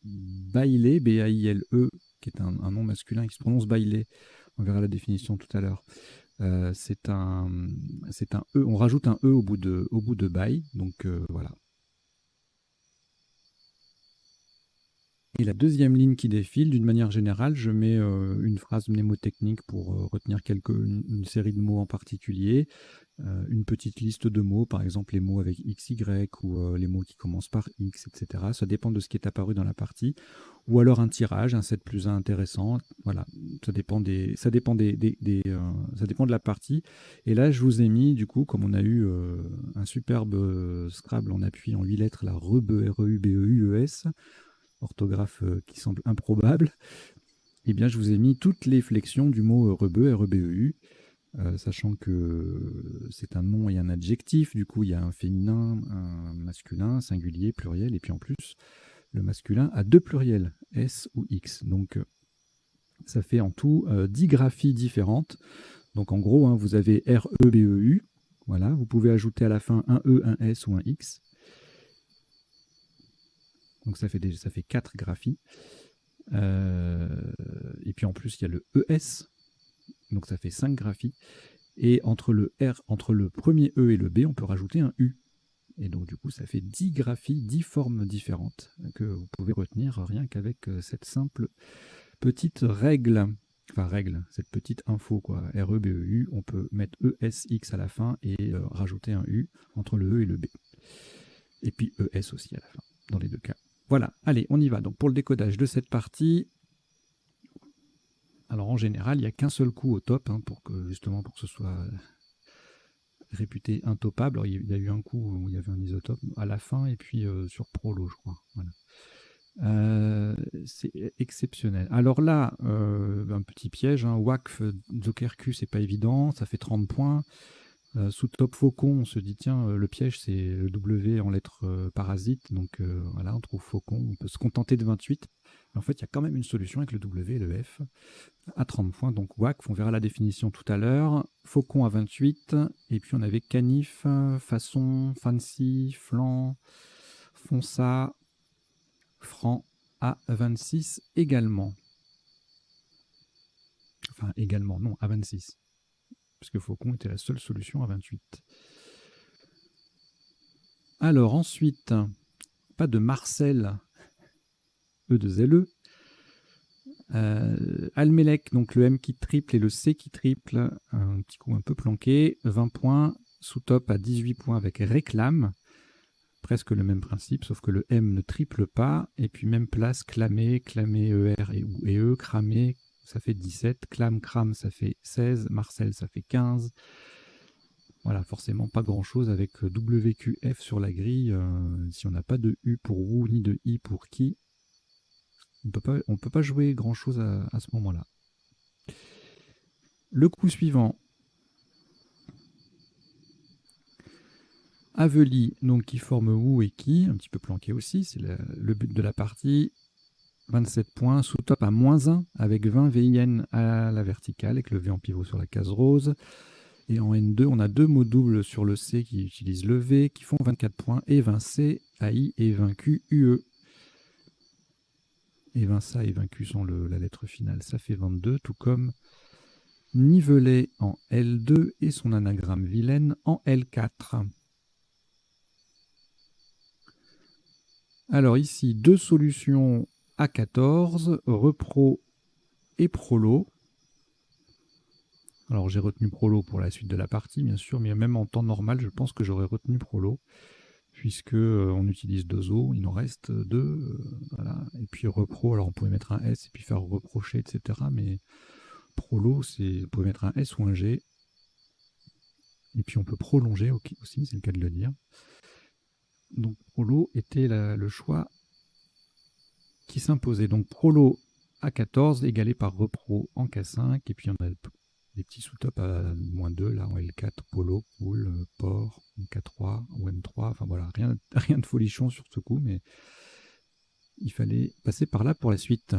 A: Bailé, B-A-I-L-E, qui est un nom masculin qui se prononce bailé. On verra la définition tout à l'heure. C'est un E, on rajoute un E au bout de bail, donc voilà. Et la deuxième ligne qui défile, d'une manière générale, je mets une phrase mnémotechnique pour retenir une série de mots en particulier, une petite liste de mots, par exemple les mots avec XY ou les mots qui commencent par X, etc. Ça dépend de ce qui est apparu dans la partie. Ou alors un tirage, un 7 plus 1 intéressant. Voilà, ça dépend de la partie. Et là, je vous ai mis, du coup, comme on a eu un superbe Scrabble en appui en 8 lettres, la REBEUBEUES, orthographe qui semble improbable, eh bien, je vous ai mis toutes les flexions du mot rebeu, REBEU, sachant que c'est un nom et un adjectif. Du coup, il y a un féminin, un masculin, singulier, pluriel, et puis en plus, le masculin a deux pluriels, S ou X. Donc, ça fait en tout 10 graphies différentes. Donc, en gros, hein, vous avez REBEU. Voilà, vous pouvez ajouter à la fin un E, un S ou un X. Donc, ça fait 4 graphies. Et puis, en plus, il y a le ES. Donc, ça fait 5 graphies. Et entre le premier E et le B, on peut rajouter un U. Et donc, du coup, ça fait 10 graphies, 10 formes différentes que vous pouvez retenir rien qu'avec cette simple petite règle. Enfin, cette petite info, quoi. REBEU, on peut mettre ESX à la fin et rajouter un U entre le E et le B. Et puis ES aussi à la fin, dans les deux cas. Voilà, allez, on y va. Donc, pour le décodage de cette partie, alors en général, il n'y a qu'un seul coup au top, hein, pour que ce soit réputé intopable. Alors, il y a eu un coup où il y avait un isotope à la fin et puis sur Prolo, je crois. Voilà. C'est exceptionnel. Alors là, un petit piège, hein, WACF, Zokerku, c'est pas évident, ça fait 30 points. Sous top Faucon, on se dit, tiens, le piège, c'est le W en lettres parasites. Donc voilà, on trouve Faucon, on peut se contenter de 28. Mais en fait, il y a quand même une solution avec le W et le F à 30 points. Donc WACF, on verra la définition tout à l'heure. Faucon à 28. Et puis on avait Canif, Façon, Fancy, Flan, Fonça, Franc à 26 également. Enfin, également, non, à 26. Parce que Faucon était la seule solution à 28. Alors ensuite, pas de Marcel, E2LE. Almelek, donc le M qui triple et le C qui triple, un petit coup un peu planqué, 20 points, sous-top à 18 points avec réclame, presque le même principe, sauf que le M ne triple pas, et puis même place, clamé, ER et E, cramé, ça fait 17, crame, ça fait 16, Marcel, ça fait 15. Voilà, forcément pas grand-chose avec WQF sur la grille, si on n'a pas de U pour ou, ni de I pour qui, on ne peut pas jouer grand-chose à ce moment-là. Le coup suivant. Aveli, donc qui forme ou et qui, un petit peu planqué aussi, c'est le but de la partie. 27 points, sous-top à -1 avec 20 VIN à la verticale, avec le V en pivot sur la case rose. Et en N2, on a deux mots doubles sur le C qui utilisent le V, qui font 24 points, et 20 C, AI et 20 Q, UE. Et 20 ça et 20 Q sont la lettre finale, ça fait 22, tout comme nivelé en L2 et son anagramme vilaine en L4. Alors ici, deux solutions A14, repro et prolo. Alors j'ai retenu prolo pour la suite de la partie, bien sûr, mais même en temps normal, je pense que j'aurais retenu prolo, puisque on utilise deux O, il en reste deux, voilà. Et puis repro, alors on pouvait mettre un S et puis faire reprocher, etc. Mais prolo, c'est, vous pouvez mettre un S ou un G. Et puis on peut prolonger aussi, c'est le cas de le dire. Donc prolo était le choix qui s'imposait. Donc prolo A14 égalé par repro en K5, et puis on a des petits sous-tops à -2, là en L4, polo, pool, port, en K3, en M3, enfin voilà, rien de folichon sur ce coup, mais il fallait passer par là pour la suite.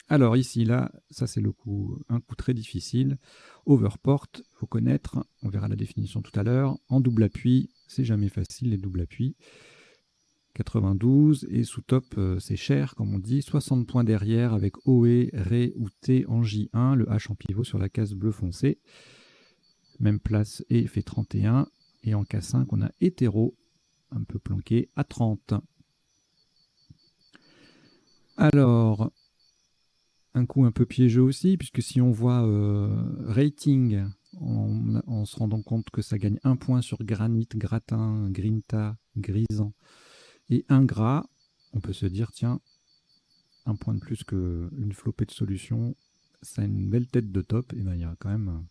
A: Alors ici, là, ça c'est un coup très difficile. Overport, il faut connaître, on verra la définition tout à l'heure. En double appui, c'est jamais facile les doubles appuis. 92 et sous top c'est cher comme on dit, 60 points derrière avec OE, Ré ou T en J1, le H en pivot sur la case bleu foncé. Même place E fait 31 et en K5 on a hétéro un peu planqué à 30. Alors un coup un peu piégeux aussi puisque si on voit rating en se rendant compte que ça gagne 1 point sur granit, gratin, grinta, grisant et ingrat, on peut se dire, tiens, un point de plus qu'une flopée de solutions, ça a une belle tête de top, et bien il y a quand même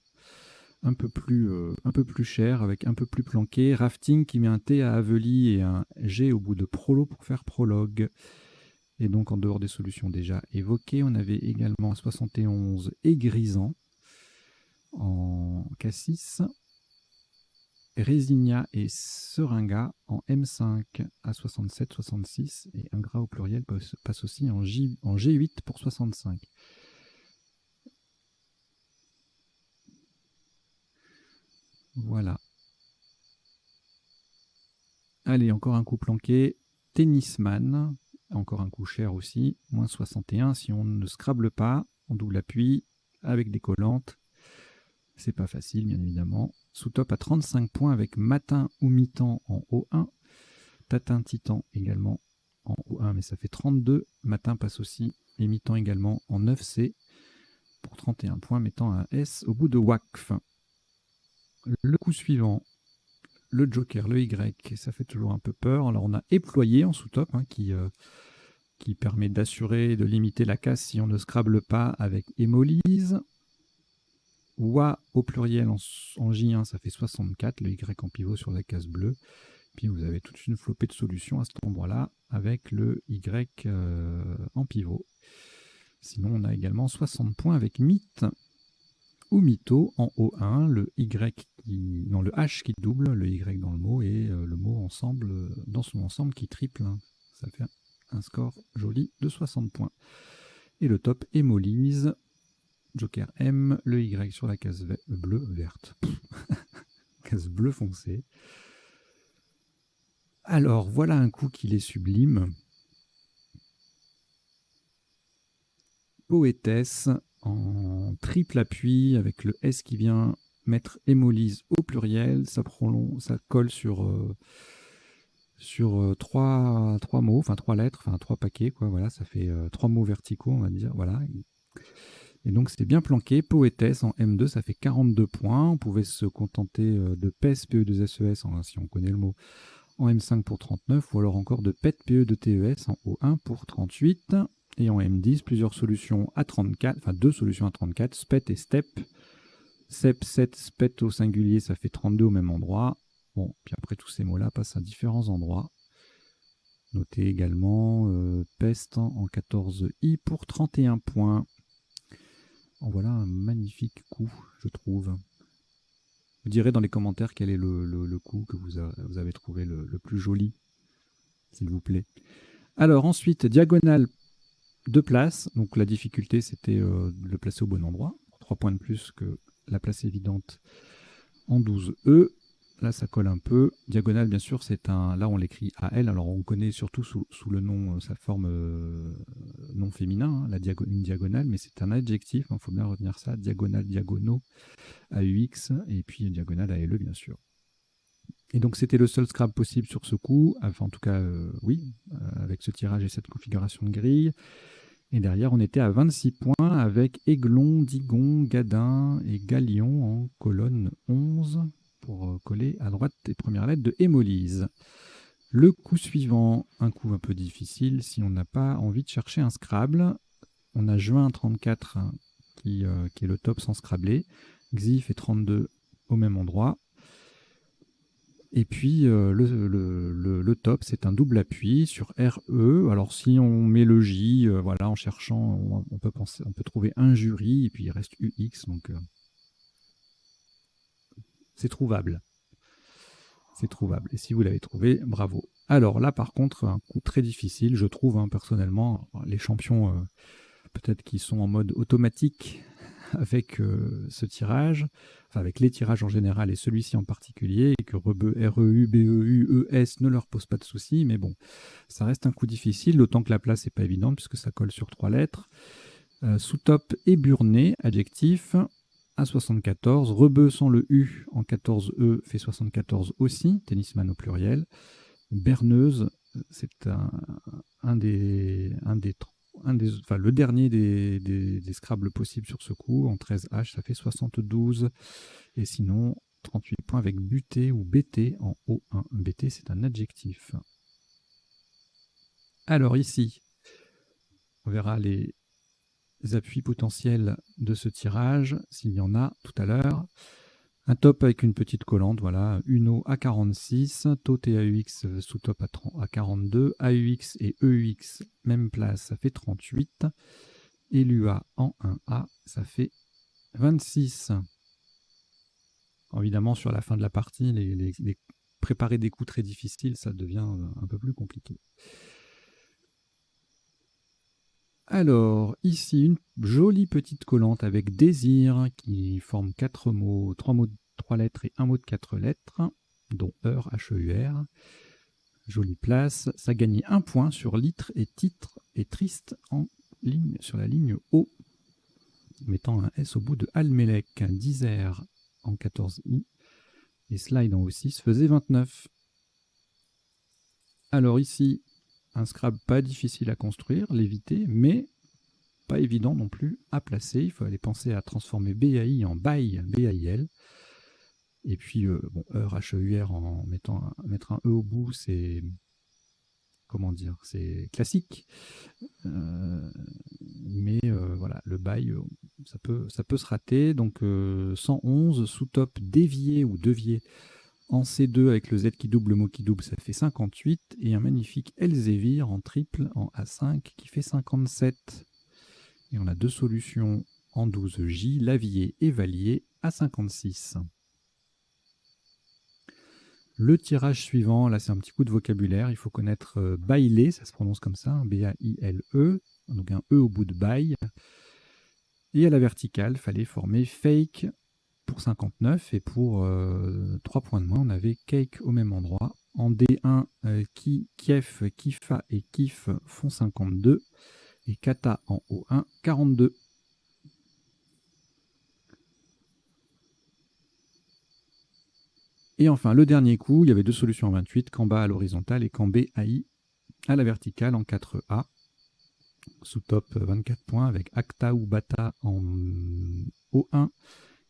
A: un peu plus cher, avec un peu plus planqué. Rafting qui met un T à Aveli et un G au bout de prolo pour faire prologue. Et donc en dehors des solutions déjà évoquées, on avait également 71 et grisant en K6. Résigna et Seringa en M5 à 67, 66 et ingrat au pluriel passe aussi en G8 pour 65. Voilà. Allez, encore un coup planqué. Tennisman, encore un coup cher aussi, moins 61 si on ne scrable pas en double appui avec des collantes. C'est pas facile, bien évidemment. Sous top à 35 points avec matin ou mi-temps en O1. Tatin Titan également en O1, mais ça fait 32. Matin passe aussi et mi-temps également en 9C pour 31 points, mettant un S au bout de Wakf. Le coup suivant, le Joker, le Y, ça fait toujours un peu peur. Alors on a Éployé en sous-top qui permet d'assurer, de limiter la casse si on ne scrable pas avec hémolyse. Wa au pluriel en J1, ça fait 64, le Y en pivot sur la case bleue. Puis vous avez toute une flopée de solutions à cet endroit-là avec le Y en pivot. Sinon, on a également 60 points avec Mythe ou Mytho en O1, le H qui double, le Y dans le mot et le mot ensemble dans son ensemble qui triple. Ça fait un score joli de 60 points. Et le top hémolyse, Joker M, le Y sur la case verte, case bleu foncé. Alors, voilà un coup qu'il est sublime. Poétesse en triple appui avec le S qui vient mettre hémolyse au pluriel. Ça colle sur trois mots, enfin 3 lettres, enfin 3 paquets, quoi. Voilà, ça fait 3 mots verticaux, on va dire. Voilà. Et donc c'était bien planqué. Poétesse en M2, ça fait 42 points. On pouvait se contenter de PES, PE2SES, si on connaît le mot, en M5 pour 39, ou alors encore de PET, PE de TES en O1 pour 38. Et en M10, plusieurs solutions à 34, enfin 2 solutions à 34, SPET et STEP. SEP, 7, SPET au singulier, ça fait 32 au même endroit. Bon, puis après tous ces mots-là passent à différents endroits. Notez également PEST en 14i pour 31 points. En voilà un magnifique coup, je trouve. Vous direz dans les commentaires quel est le coup que vous avez trouvé le plus joli, s'il vous plaît. Alors ensuite, diagonale de place. Donc la difficulté, c'était de le placer au bon endroit. 3 points de plus que la place évidente en 12E. Là, ça colle un peu. Diagonale, bien sûr, c'est un. Là, on l'écrit AL. Alors, on connaît surtout sous le nom, sa forme nom féminin, hein, une diagonale, mais c'est un adjectif. Il faut bien retenir ça. Diagonale, diagonaux, AUX, et puis diagonale ALE, bien sûr. Et donc, c'était le seul Scrabble possible sur ce coup. Enfin, en tout cas, oui, avec ce tirage et cette configuration de grille. Et derrière, on était à 26 points avec Aiglon, Digon, Gadin et Galion en colonne 11 pour coller à droite les premières lettres de Hémolyse. Le coup suivant, un coup un peu difficile si on n'a pas envie de chercher un Scrabble. On a Juin 34 qui est le top sans Scrabbler. Xi fait 32 au même endroit. Et puis le top, c'est un double appui sur RE. Alors si on met le J, voilà, en cherchant, on peut trouver un jury, et puis il reste UX, donc c'est trouvable. C'est trouvable. Et si vous l'avez trouvé, bravo. Alors là, par contre, un coup très difficile, je trouve, hein, personnellement, les champions, peut-être qui sont en mode automatique avec ce tirage, enfin avec les tirages en général et celui-ci en particulier, et que REU, BEU, ES ne leur pose pas de soucis, mais bon, ça reste un coup difficile, d'autant que la place n'est pas évidente puisque ça colle sur 3 lettres. Sous-top éburné, adjectif, à 74. Rebeu sans le U en 14E fait 74 aussi, tennisman au pluriel. Berneuse, c'est le dernier des Scrabble possibles sur ce coup. En 13H, ça fait 72. Et sinon, 38 points avec buté ou BT en O1. BT, c'est un adjectif. Alors ici, on verra les appuis potentiels de ce tirage, s'il y en a tout à l'heure. Un top avec une petite collante, voilà, Uno à 46, Tot et AUX sous-top à 42, AUX et EUX, même place, ça fait 38, et l'UA en 1A, ça fait 26. Alors, évidemment, sur la fin de la partie, préparer des coups très difficiles, ça devient un peu plus compliqué. Alors, ici, une jolie petite collante avec désir qui forme 4 mots, 3 mots de 3 lettres et un mot de 4 lettres, dont heure, H-E-U-R. Jolie place. Ça gagne 1 point sur litre et titre et triste sur la ligne O, mettant un S au bout de Almelec, un Dizer en 14I, et Slide en O6 faisait 29. Alors ici, un Scrabble pas difficile à construire, l'éviter, mais pas évident non plus à placer. Il faut aller penser à transformer BAI en BAI, BAIL. Et puis, heure, H-E-U-R, mettre un E au bout, c'est... Comment dire, c'est classique. Mais voilà, le bail, ça peut se rater. Donc 111, sous-top dévié ou devié en C2 avec le Z qui double, le mot qui double, ça fait 58. Et un magnifique Elzevir en triple en A5 qui fait 57. Et on a 2 solutions en 12J, Lavier et Valier à 56. Le tirage suivant, là c'est un petit coup de vocabulaire, il faut connaître bailler, ça se prononce comme ça, B-A-I-L-E, donc un E au bout de bail. Et à la verticale, il fallait former fake pour 59, et pour 3 points de moins, on avait cake au même endroit. En D1, Kiev, Kifa et Kif font 52, et Kata en O1, 42. Et enfin, le dernier coup, il y avait 2 solutions en 28, Kamba à l'horizontale et Kambé AI à la verticale en 4A. Sous-top 24 points avec Acta ou Bata en O1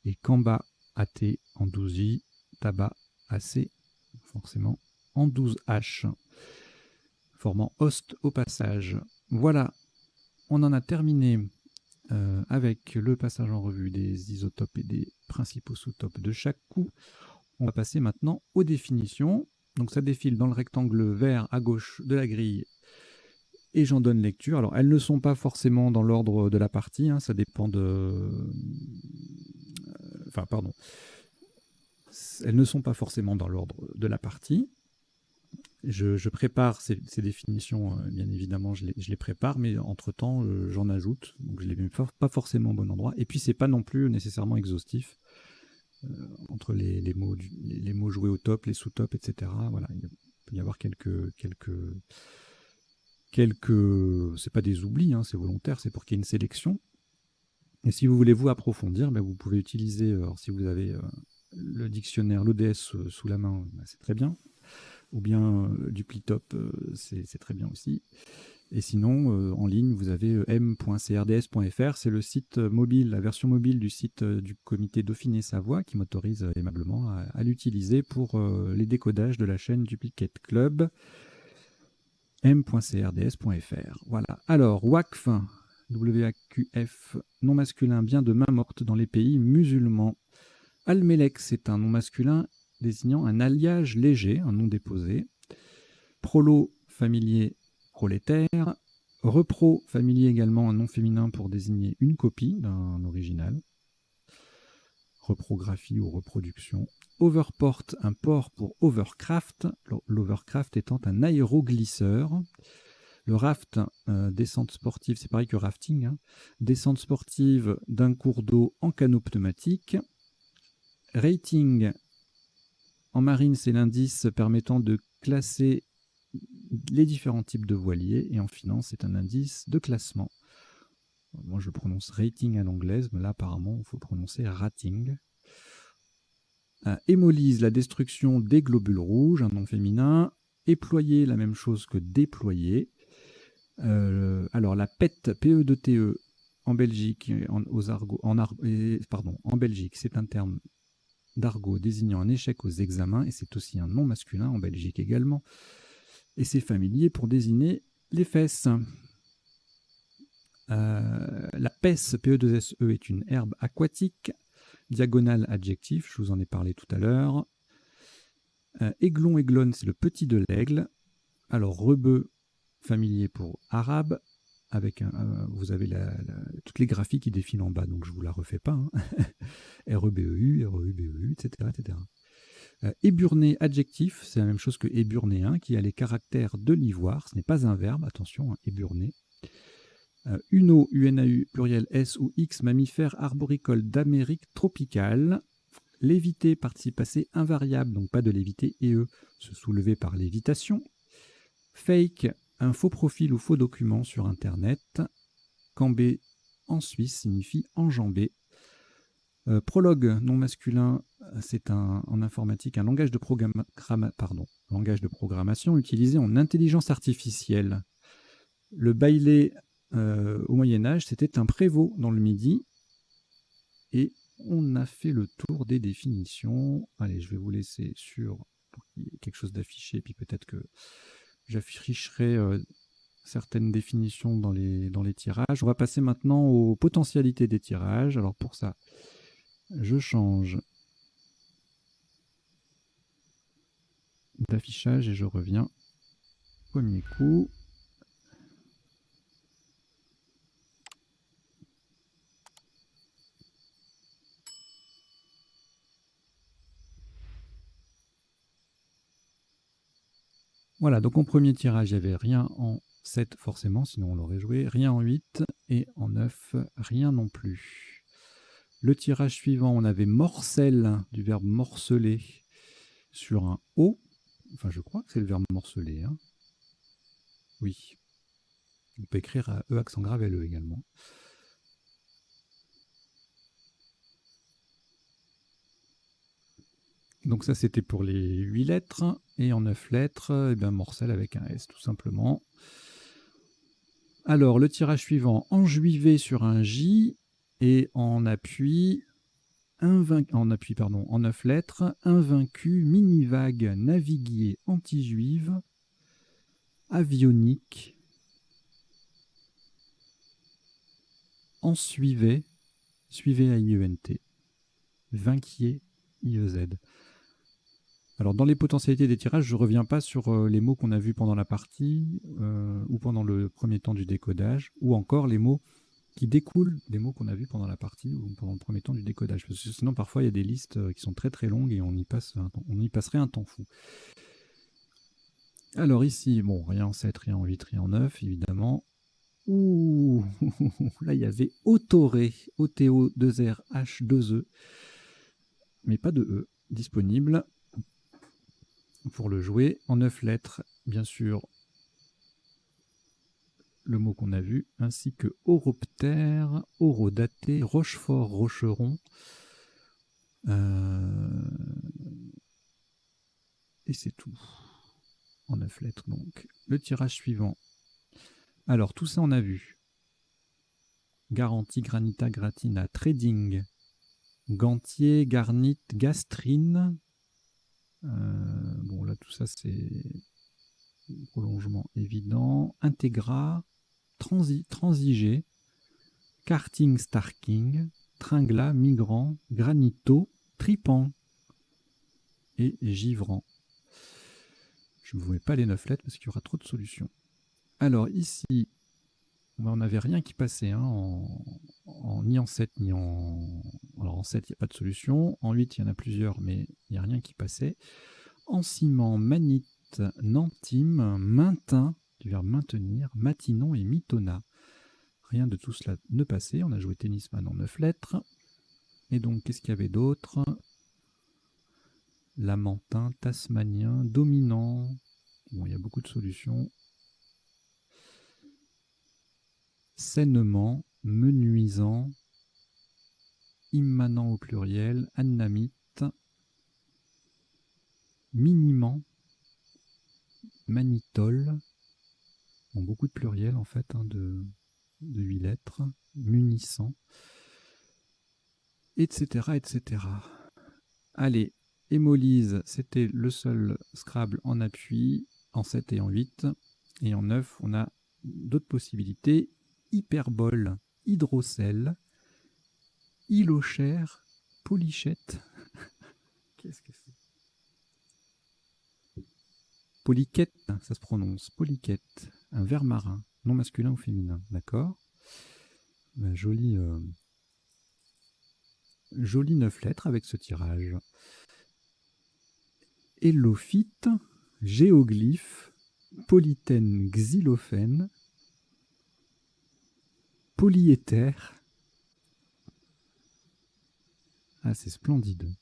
A: et Kamba AT en 12I, Tabac AC forcément en 12H, formant host au passage. Voilà, on en a terminé avec le passage en revue des isotopes et des principaux sous-topes de chaque coup. On va passer maintenant aux définitions. Donc ça défile dans le rectangle vert à gauche de la grille et j'en donne lecture. Alors elles ne sont pas forcément dans l'ordre de la partie, hein, ça dépend de... Enfin, pardon. Elles ne sont pas forcément dans l'ordre de la partie. Je prépare ces définitions, bien évidemment, je les prépare, mais entre-temps, j'en ajoute. Donc je ne les mets pas forcément au bon endroit. Et puis, ce n'est pas non plus nécessairement exhaustif. entre les mots joués au top, les sous-tops, etc. Voilà, il peut y avoir c'est pas des oublis, hein, c'est volontaire, c'est pour qu'il y ait une sélection. Et si vous voulez vous approfondir, ben vous pouvez utiliser, alors si vous avez le dictionnaire, l'ODS sous la main, ben c'est très bien. Ou bien du Plitop, c'est très bien aussi. Et sinon, en ligne, vous avez m.crds.fr, c'est le site mobile, la version mobile du site du comité Dauphiné-Savoie qui m'autorise aimablement à l'utiliser pour les décodages de la chaîne Duplicate Club, m.crds.fr. Voilà. Alors, WAQF, WAQF, nom masculin bien de main morte dans les pays musulmans. Almelek, c'est un nom masculin désignant un alliage léger, un nom déposé. Prolo, familier, prolétaire. Repro, familier également, un nom féminin pour désigner une copie d'un original. Reprographie ou reproduction. Overport, un port pour overcraft, l'overcraft étant un aéroglisseur. Le raft, descente sportive, c'est pareil que rafting, hein. Descente sportive d'un cours d'eau en canot pneumatique. Rating, en marine, c'est l'indice permettant de classer les différents types de voiliers, et en finance, c'est un indice de classement. Moi, je prononce rating à l'anglaise, mais là, apparemment, il faut prononcer rating. Hémolyse, la destruction des globules rouges, un nom féminin. Éployer, la même chose que déployer. Alors, la PET, PE2TE, en Belgique, en Belgique, c'est un terme d'argot désignant un échec aux examens, et c'est aussi un nom masculin en Belgique également. Et c'est familier pour désigner les fesses. La PES, PE2SE, est une herbe aquatique. Diagonale, adjectif, je vous en ai parlé tout à l'heure. Aiglon, aiglonne, c'est le petit de l'aigle. Alors, rebeu, familier pour arabe. Avec vous avez toutes les graphies qui défilent en bas, donc je ne vous la refais pas. Hein. REBEU, REUBEU, etc. etc. Éburné, adjectif, c'est la même chose que éburnéen, qui a les caractères de l'ivoire. Ce n'est pas un verbe, attention, hein, éburné. Uno, UNAU, pluriel S ou X, mammifère arboricole d'Amérique tropicale. Léviter, participe passé invariable, donc pas de léviter et se soulever par lévitation. Fake, un faux profil ou faux document sur Internet. Cambé, en Suisse, signifie enjamber. Prologue, nom masculin, c'est en informatique un langage de programmation utilisé en intelligence artificielle. Le bailé au Moyen-Âge, c'était un prévôt dans le Midi. Et on a fait le tour des définitions. Allez, je vais vous laisser pour qu'il y ait quelque chose d'affiché, puis peut-être que j'afficherai certaines définitions dans les tirages. On va passer maintenant aux potentialités des tirages. Alors pour ça, je change d'affichage et je reviens premier coup. Voilà, donc en premier tirage, il n'y avait rien en 7 forcément, sinon on l'aurait joué, rien en 8 et en 9, rien non plus. Le tirage suivant, on avait morcelle, du verbe morceler, sur un O. Enfin, je crois que c'est le verbe morceler. Hein. Oui. On peut écrire à E accent grave LE également. Donc ça, c'était pour les 8 lettres. Et en 9 lettres, eh bien, morcelle avec un S, tout simplement. Alors, le tirage suivant, enjuivé sur un J et en appui, en 9 lettres, invaincu, mini-vague, naviguier, anti-juive, avionique, ensuivait, suivait à IENT, vainquier, IEZ. Alors, dans les potentialités des tirages, je ne reviens pas sur les mots qu'on a vus pendant la partie ou pendant le premier temps du décodage, ou encore les mots qui découlent des mots qu'on a vus pendant la partie ou pendant le premier temps du décodage. Parce que sinon, parfois, il y a des listes qui sont très très longues et on y passerait un temps fou. Alors ici, bon, rien en 7, rien en 8, rien en 9, évidemment. Ouh, là, il y avait Autoré, O-T-O-2-R-H-2-E. mais pas de E disponible pour le jouer. En 9 lettres, bien sûr, le mot qu'on a vu, ainsi que Horoptère, Horodaté, Rochefort, Rocheron. Et c'est tout. En 9 lettres, donc. Le tirage suivant. Alors, tout ça, on a vu. Garantie, Granita, Gratina, Trading, Gantier, Garnit, Gastrine. Bon, là, tout ça, c'est prolongement évident. Integra, Transigé, Karting, Starking, Tringla, Migrant, Granito, Tripan et Givrant. Je ne vous mets pas les 9 lettres parce qu'il y aura trop de solutions. Alors ici, on n'avait rien qui passait, hein, ni en 7 ni en... Alors en 7, il n'y a pas de solution. En 8, il y en a plusieurs, mais il n'y a rien qui passait. En ciment, manite, nantime, maintint, du verbe maintenir, matinon et mitona. Rien de tout cela ne passait. On a joué tennisman en 9 lettres. Et donc, qu'est-ce qu'il y avait d'autre? Lamentin, tasmanien, dominant. Bon, il y a beaucoup de solutions. Sainement, menuisant, immanent au pluriel, annamite, minimant, manitole. Bon, beaucoup de pluriel en fait, hein, de 8 lettres. Munissant, etc., etc. Allez, hémolyse, c'était le seul Scrabble en appui, en 7 et en 8. Et en 9, on a d'autres possibilités. Hyperbole, hydrocèle, hylochère, polychette. Qu'est-ce que c'est? Polyquette, ça se prononce, polyquette. Un ver marin, non masculin ou féminin, d'accord? Ben, joli 9 lettres avec ce tirage. Hélophyte, géoglyphe, polythène, xylophène, polyéther. Ah, c'est splendide.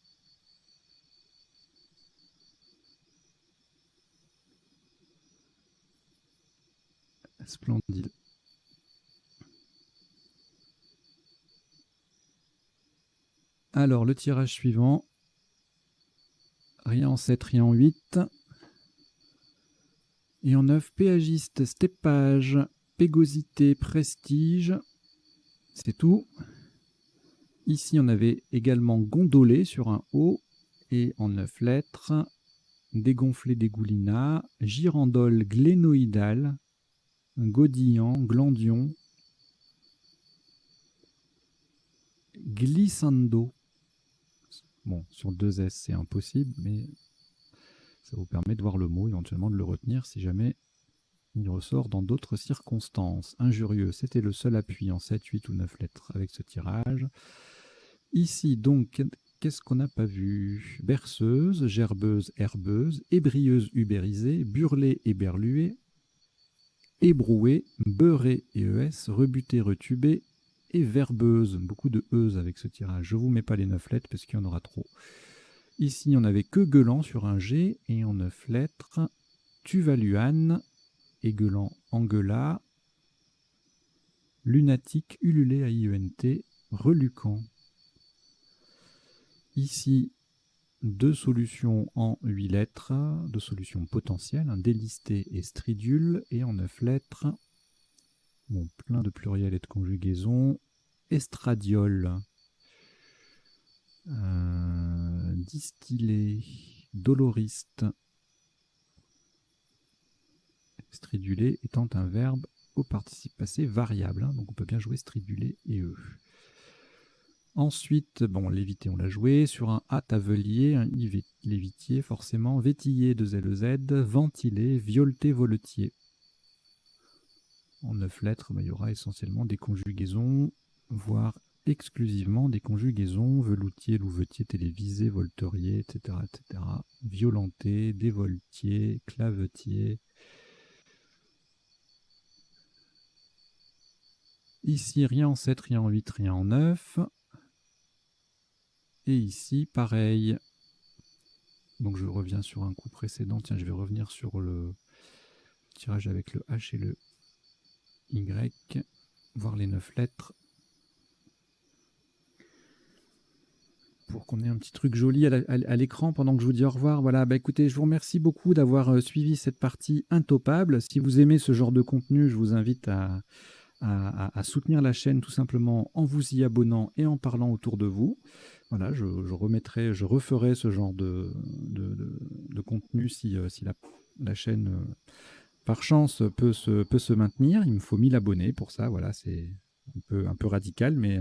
A: Splendide. Alors, le tirage suivant. Rien en 7, rien en 8. Et en 9, péagiste, steppage, pégosité, prestige. C'est tout. Ici, on avait également gondolé sur un O. Et en 9 lettres, dégonflé, dégoulinat, girandole, glénoïdale, godillant, glandion, glissando. Bon, sur 2 S, c'est impossible, mais ça vous permet de voir le mot, éventuellement de le retenir si jamais il ressort dans d'autres circonstances. Injurieux, c'était le seul appui en 7, 8 ou 9 lettres avec ce tirage. Ici, donc, qu'est-ce qu'on n'a pas vu? Berceuse, gerbeuse, herbeuse, ébrieuse, ubérisée, burlée, éberluée, ébrouée, beurrée et ES, rebutée, retubée et verbeuse. Beaucoup de ES avec ce tirage. Je ne vous mets pas les 9 lettres parce qu'il y en aura trop. Ici, on n'avait que gueulant sur un G et en 9 lettres, tuvaluane, égueulant, engueula, lunatique, ululé, AIENT, reluquant. Ici, 2 solutions en 8 lettres, 2 solutions potentielles, un délisté et stridule, et en 9 lettres, bon, plein de pluriels et de conjugaisons, estradiol, distillé, doloriste, stridulé étant un verbe au participe passé variable, hein, donc on peut bien jouer stridulé et eux. Ensuite, bon, l'évité, on l'a joué. Sur un A, tavelier, un I, l'évitier, forcément. Vétillé, 2 LZ, ventilé, violeté, voletier. En 9 lettres, il y aura essentiellement des conjugaisons, voire exclusivement des conjugaisons. Veloutier, louvetier, télévisé, volterier, etc., etc. Violenté, dévoltier, clavetier. Ici, rien en 7, rien en 8, rien en 9. Et ici, pareil. Donc je reviens sur un coup précédent. Tiens, je vais revenir sur le tirage avec le H et le Y, voir les 9 lettres. Pour qu'on ait un petit truc joli à l'écran pendant que je vous dis au revoir. Voilà, bah écoutez, je vous remercie beaucoup d'avoir suivi cette partie Intopable. Si vous aimez ce genre de contenu, je vous invite à soutenir la chaîne tout simplement en vous y abonnant et en parlant autour de vous. Voilà, je referai ce genre de contenu si la chaîne, par chance, peut se maintenir. Il me faut 1000 abonnés pour ça. Voilà, c'est un peu radical, mais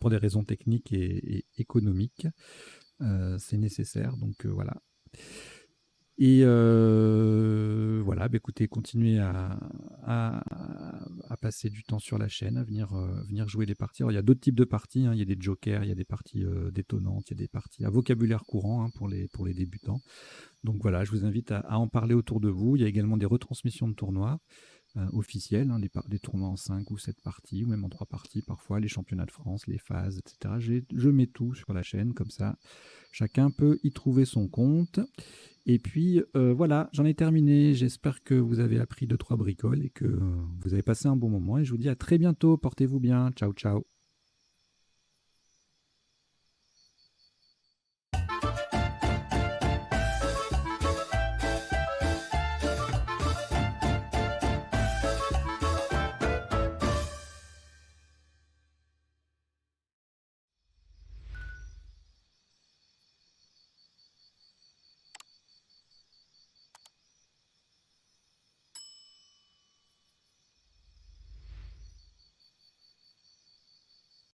A: pour des raisons techniques et économiques, c'est nécessaire. Donc voilà. Et voilà, bah écoutez, continuez à passer du temps sur la chaîne, à venir jouer des parties. Alors, il y a d'autres types de parties, hein. Il y a des jokers, il y a des parties détonnantes, il y a des parties à vocabulaire courant, hein, pour les débutants. Donc voilà, je vous invite à en parler autour de vous. Il y a également des retransmissions de tournois officiels, hein, des tournois en 5 ou 7 parties, ou même en 3 parties parfois, les championnats de France, les phases, etc. Je mets tout sur la chaîne, comme ça, chacun peut y trouver son compte. Et puis voilà, j'en ai terminé. J'espère que vous avez appris 2-3 bricoles et que vous avez passé un bon moment. Et je vous dis à très bientôt. Portez-vous bien. Ciao, ciao.